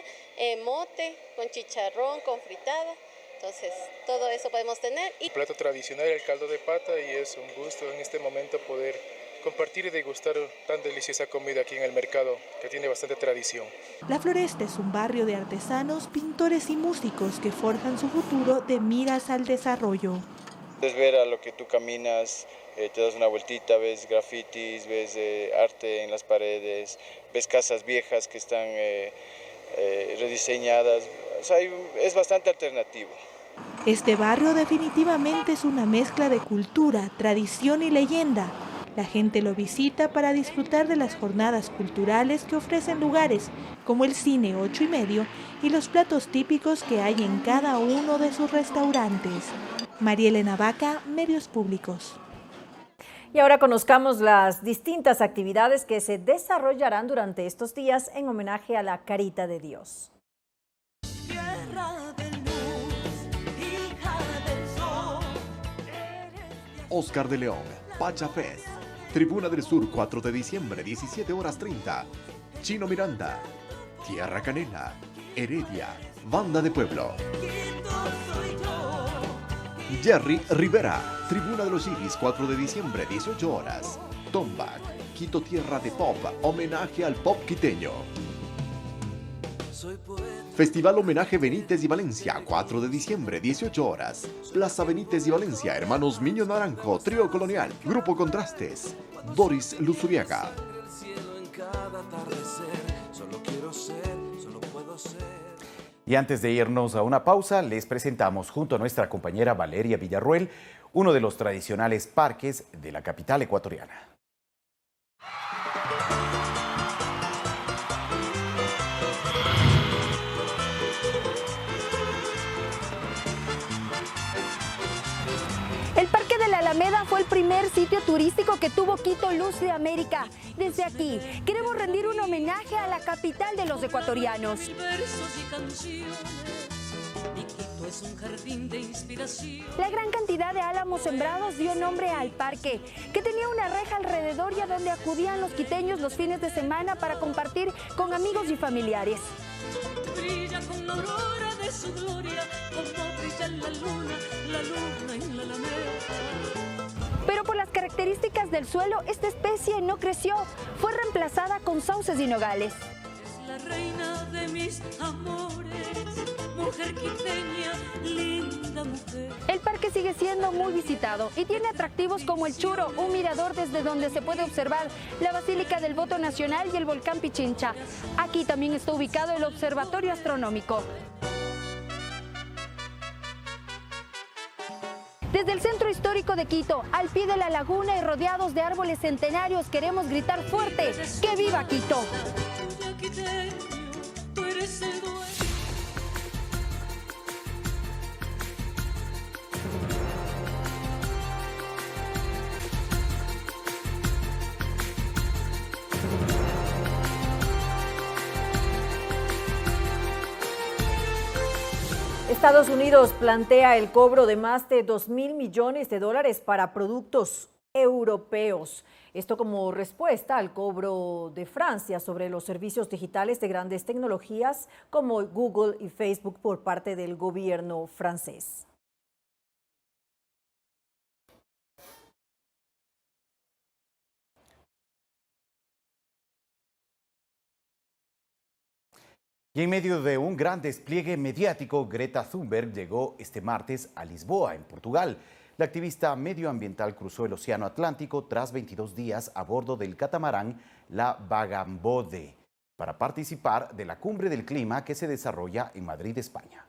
mote con chicharrón, con fritada. Entonces, todo eso podemos tener. El plato tradicional, el caldo de pata, y es un gusto en este momento poder compartir y degustar tan deliciosa comida aquí en el mercado, que tiene bastante tradición. La Floresta es un barrio de artesanos, pintores y músicos que forjan su futuro de miras al desarrollo. Puedes ver a lo que tú caminas, te das una vueltita, ves grafitis, ves arte en las paredes, ves casas viejas que están rediseñadas. O sea, es bastante alternativo. Este barrio definitivamente es una mezcla de cultura, tradición y leyenda. La gente lo visita para disfrutar de las jornadas culturales que ofrecen lugares como el Cine 8:30 y los platos típicos que hay en cada uno de sus restaurantes. María Elena Vaca, Medios Públicos. Y ahora conozcamos las distintas actividades que se desarrollarán durante estos días en homenaje a la Carita de Dios. Oscar de León, Pacha Fest, Tribuna del Sur, 4 de diciembre, 17:30. Chino Miranda, Tierra Canela, Heredia, Banda de Pueblo. Jerry Rivera, Tribuna de los Iris, 4 de diciembre, 18 horas. Tombak, Quito Tierra de Pop, homenaje al pop quiteño. Festival Homenaje Benítez y Valencia, 4 de diciembre, 18 horas. Plaza Benítez y Valencia, Hermanos Miño Naranjo, Trío Colonial, Grupo Contrastes, Doris Luzuriaga. Y antes de irnos a una pausa, les presentamos junto a nuestra compañera Valeria Villarruel uno de los tradicionales parques de la capital ecuatoriana. El Parque de la Alameda fue el primer sitio turístico que tuvo Quito Luz de América. Desde aquí, queremos rendir un homenaje a la capital de los ecuatorianos. La gran cantidad de álamos sembrados dio nombre al parque, que tenía una reja alrededor y a donde acudían los quiteños los fines de semana para compartir con amigos y familiares. Brilla con la aurora de su gloria, como brilla la luna en la alameda. Pero por las características del suelo, esta especie no creció, fue reemplazada con sauces y nogales. Es la reina de mis amores, mujer quiteña, linda mujer. El parque sigue siendo muy visitado y tiene atractivos como el Churo, un mirador desde donde se puede observar la Basílica del Voto Nacional y el volcán Pichincha. Aquí también está ubicado el Observatorio Astronómico. Desde el centro histórico de Quito, al pie de la laguna y rodeados de árboles centenarios, queremos gritar fuerte: ¡que viva Quito! Estados Unidos plantea el cobro de más de $2.000 millones para productos europeos. Esto como respuesta al cobro de Francia sobre los servicios digitales de grandes tecnologías como Google y Facebook por parte del gobierno francés. Y en medio de un gran despliegue mediático, Greta Thunberg llegó este martes a Lisboa, en Portugal. La activista medioambiental cruzó el Océano Atlántico tras 22 días a bordo del catamarán La Vagabonde para participar de la Cumbre del Clima que se desarrolla en Madrid, España.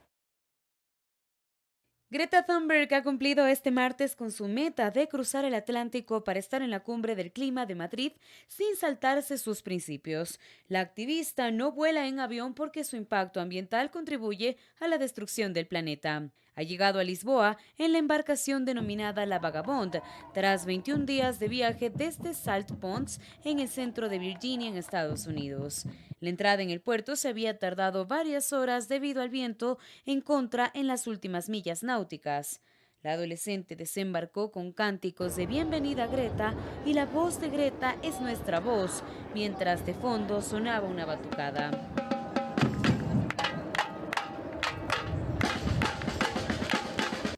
Greta Thunberg ha cumplido este martes con su meta de cruzar el Atlántico para estar en la Cumbre del Clima de Madrid sin saltarse sus principios. La activista no vuela en avión porque su impacto ambiental contribuye a la destrucción del planeta. Ha llegado a Lisboa en la embarcación denominada La Vagabond, tras 21 días de viaje desde Salt Ponds, en el centro de Virginia, en Estados Unidos. La entrada en el puerto se había tardado varias horas debido al viento en contra en las últimas millas náuticas. La adolescente desembarcó con cánticos de bienvenida a Greta y la voz de Greta es nuestra voz, mientras de fondo sonaba una batucada.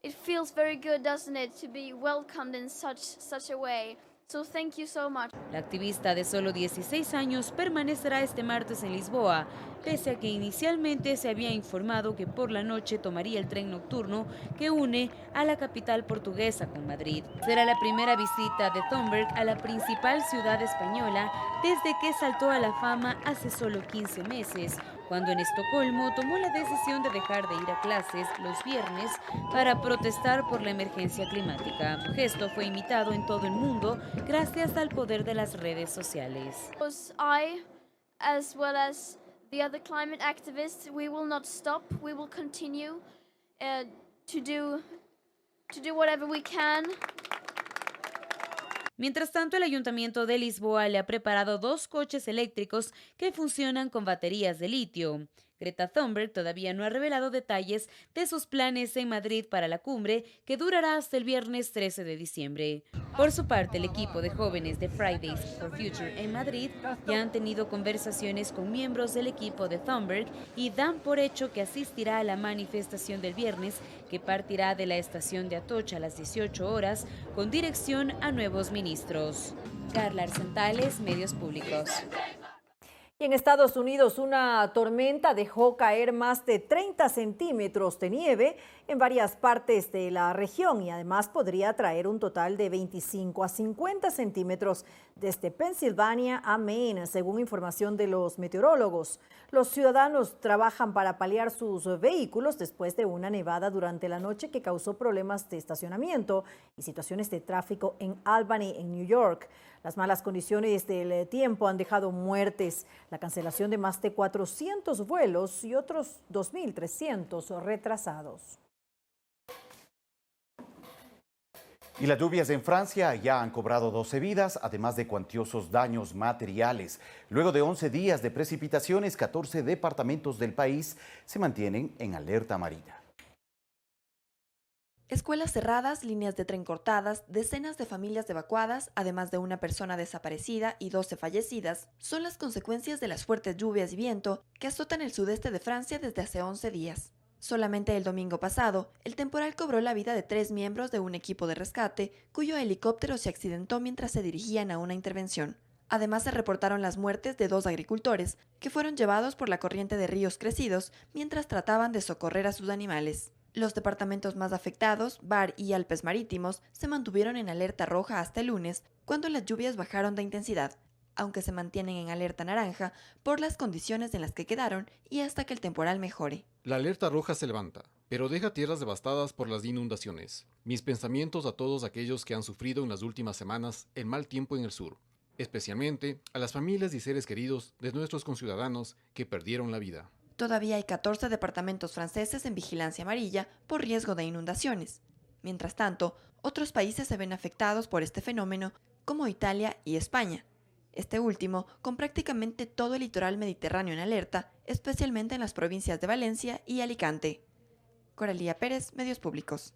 It feels very good, doesn't it, to be welcomed in such a way. So thank you so much. La activista de solo 16 años permanecerá este martes en Lisboa, pese a que inicialmente se había informado que por la noche tomaría el tren nocturno que une a la capital portuguesa con Madrid. Será la primera visita de Thunberg a la principal ciudad española desde que saltó a la fama hace solo 15 meses, cuando en Estocolmo tomó la decisión de dejar de ir a clases los viernes para protestar por la emergencia climática. Su gesto fue imitado en todo el mundo gracias al poder de las redes sociales. I, as well as the other climate activists, we will not stop. We will continue to do whatever we can. Mientras tanto, el Ayuntamiento de Lisboa le ha preparado 2 coches eléctricos que funcionan con baterías de litio. Greta Thunberg todavía no ha revelado detalles de sus planes en Madrid para la cumbre, que durará hasta el viernes 13 de diciembre. Por su parte, el equipo de jóvenes de Fridays for Future en Madrid ya han tenido conversaciones con miembros del equipo de Thunberg y dan por hecho que asistirá a la manifestación del viernes, que partirá de la estación de Atocha a las 18 horas con dirección a nuevos ministros. Carla Arzentales, Medios Públicos. Y en Estados Unidos, una tormenta dejó caer más de 30 centímetros de nieve en varias partes de la región y además podría traer un total de 25 a 50 centímetros desde Pensilvania a Maine, según información de los meteorólogos. Los ciudadanos trabajan para paliar sus vehículos después de una nevada durante la noche que causó problemas de estacionamiento y situaciones de tráfico en Albany, en New York. Las malas condiciones del tiempo han dejado muertes, la cancelación de más de 400 vuelos y otros 2.300 retrasados. Y las lluvias en Francia ya han cobrado 12 vidas, además de cuantiosos daños materiales. Luego de 11 días de precipitaciones, 14 departamentos del país se mantienen en alerta amarilla. Escuelas cerradas, líneas de tren cortadas, decenas de familias evacuadas, además de una persona desaparecida y 12 fallecidas, son las consecuencias de las fuertes lluvias y viento que azotan el sudeste de Francia desde hace 11 días. Solamente el domingo pasado, el temporal cobró la vida de 3 miembros de un equipo de rescate, cuyo helicóptero se accidentó mientras se dirigían a una intervención. Además, se reportaron las muertes de 2 agricultores, que fueron llevados por la corriente de ríos crecidos mientras trataban de socorrer a sus animales. Los departamentos más afectados, Var y Alpes Marítimos, se mantuvieron en alerta roja hasta el lunes, cuando las lluvias bajaron de intensidad, aunque se mantienen en alerta naranja por las condiciones en las que quedaron y hasta que el temporal mejore. La alerta roja se levanta, pero deja tierras devastadas por las inundaciones. Mis pensamientos a todos aquellos que han sufrido en las últimas semanas el mal tiempo en el sur, especialmente a las familias y seres queridos de nuestros conciudadanos que perdieron la vida. Todavía hay 14 departamentos franceses en vigilancia amarilla por riesgo de inundaciones. Mientras tanto, otros países se ven afectados por este fenómeno, como Italia y España. Este último, con prácticamente todo el litoral mediterráneo en alerta, especialmente en las provincias de Valencia y Alicante. Coralía Pérez, Medios Públicos.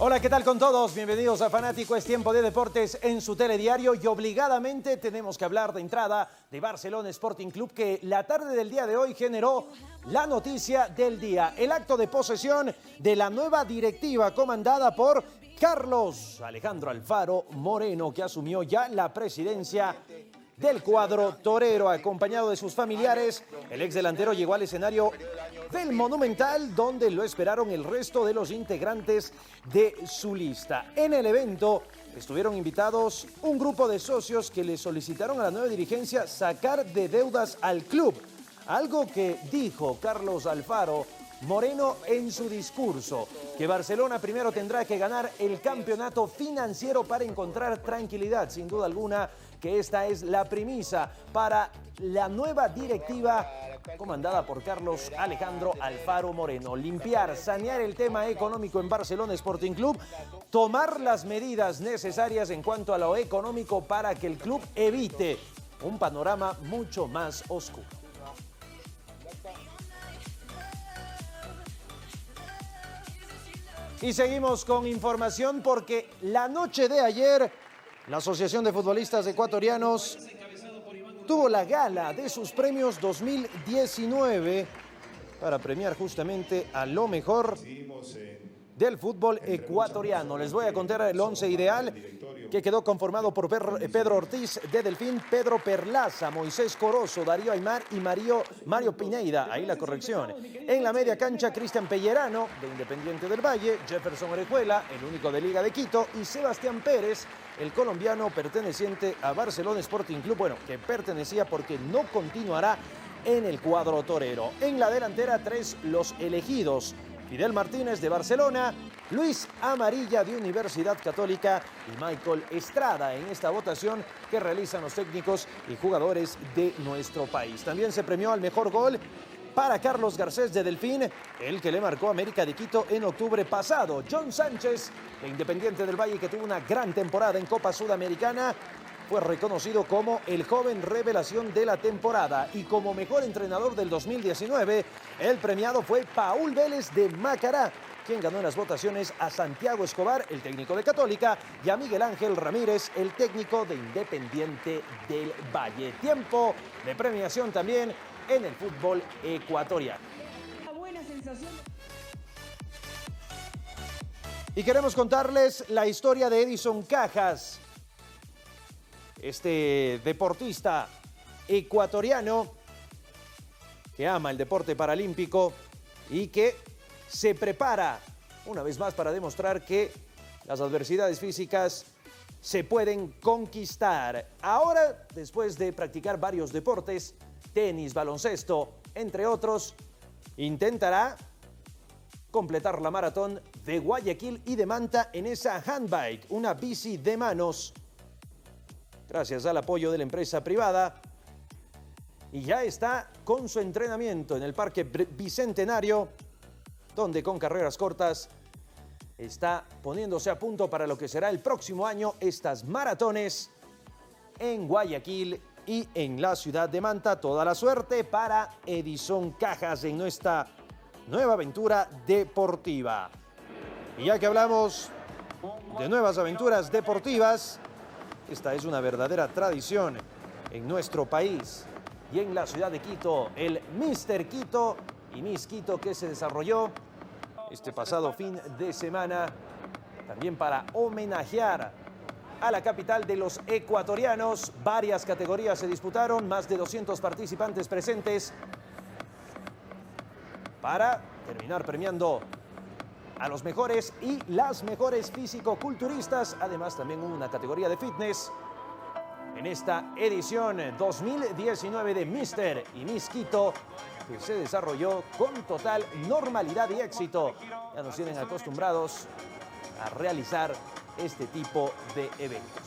Hola, ¿qué tal con todos? Bienvenidos a Fanático, es tiempo de deportes en su telediario y obligadamente tenemos que hablar de entrada de Barcelona Sporting Club, que la tarde del día de hoy generó la noticia del día, el acto de posesión de la nueva directiva comandada por Carlos Alejandro Alfaro Moreno, que asumió ya la presidencia del cuadro torero. Acompañado de sus familiares, el exdelantero llegó al escenario del Monumental, donde lo esperaron el resto de los integrantes de su lista. En el evento estuvieron invitados un grupo de socios que le solicitaron a la nueva dirigencia sacar de deudas al club, algo que dijo Carlos Alfaro Moreno en su discurso, que Barcelona primero tendrá que ganar el campeonato financiero para encontrar tranquilidad. Sin duda alguna que esta es la premisa para la nueva directiva comandada por Carlos Alejandro Alfaro Moreno. Limpiar, sanear el tema económico en Barcelona Sporting Club, tomar las medidas necesarias en cuanto a lo económico para que el club evite un panorama mucho más oscuro. Y seguimos con información porque la noche de ayer La Asociación de Futbolistas Ecuatorianos tuvo la gala de sus premios 2019 para premiar justamente a lo mejor del fútbol ecuatoriano. Les voy a contar el 11 ideal que quedó conformado por Pedro Ortiz de Delfín, Pedro Perlaza, Moisés Corozo, Darío Aymar y Mario Pineida. Ahí la corrección. En la media cancha, Cristian Pellerano, de Independiente del Valle, Jefferson Orejuela, el único de Liga de Quito, y Sebastián Pérez, el colombiano perteneciente a Barcelona Sporting Club, bueno, que pertenecía porque no continuará en el cuadro torero. En la delantera, 3 los elegidos: Fidel Martínez de Barcelona, Luis Amarilla de Universidad Católica y Michael Estrada en esta votación que realizan los técnicos y jugadores de nuestro país. También se premió al mejor gol para Carlos Garcés de Delfín, el que le marcó a América de Quito en octubre pasado. John Sánchez, de Independiente del Valle, que tuvo una gran temporada en Copa Sudamericana, fue reconocido como el joven revelación de la temporada. Y como mejor entrenador del 2019, el premiado fue Paul Vélez de Macará, quien ganó en las votaciones a Santiago Escobar, el técnico de Católica, y a Miguel Ángel Ramírez, el técnico de Independiente del Valle. Tiempo de premiación también en el fútbol ecuatoriano. Buena sensación. Y queremos contarles la historia de Edison Cajas, este deportista ecuatoriano que ama el deporte paralímpico y que se prepara una vez más para demostrar que las adversidades físicas se pueden conquistar. Ahora, después de practicar varios deportes, tenis, baloncesto, entre otros, intentará completar la maratón de Guayaquil y de Manta en esa handbike, una bici de manos, gracias al apoyo de la empresa privada. Y ya está con su entrenamiento en el Parque Bicentenario, donde con carreras cortas está poniéndose a punto para lo que será el próximo año estas maratones en Guayaquil y en la ciudad de Manta. Toda la suerte para Edison Cajas en nuestra nueva aventura deportiva. Y ya que hablamos de nuevas aventuras deportivas, esta es una verdadera tradición en nuestro país y en la ciudad de Quito, el Mr. Quito y Miss Quito, que se desarrolló este pasado fin de semana, también para homenajear a la capital de los ecuatorianos. Varias categorías se disputaron, más de 200 participantes presentes, para terminar premiando a los mejores y las mejores físico-culturistas. Además, también hubo una categoría de fitness en esta edición 2019 de Mr. y Miss Quito, que se desarrolló con total normalidad y éxito. Ya nos tienen acostumbrados a realizar este tipo de eventos.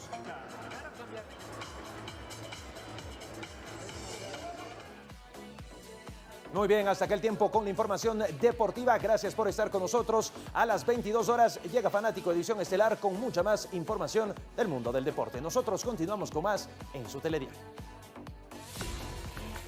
Muy bien, hasta acá el tiempo con la información deportiva. Gracias por estar con nosotros. A las 22 horas llega Fanático Edición Estelar con mucha más información del mundo del deporte. Nosotros continuamos con más en su telediario.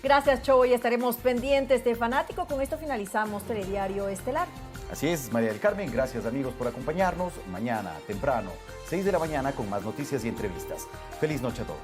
Gracias, Cho, y estaremos pendientes de Fanático. Con esto finalizamos Telediario Estelar. Así es, María del Carmen. Gracias, amigos, por acompañarnos. Mañana, temprano, 6 de la mañana, con más noticias y entrevistas. Feliz noche a todos.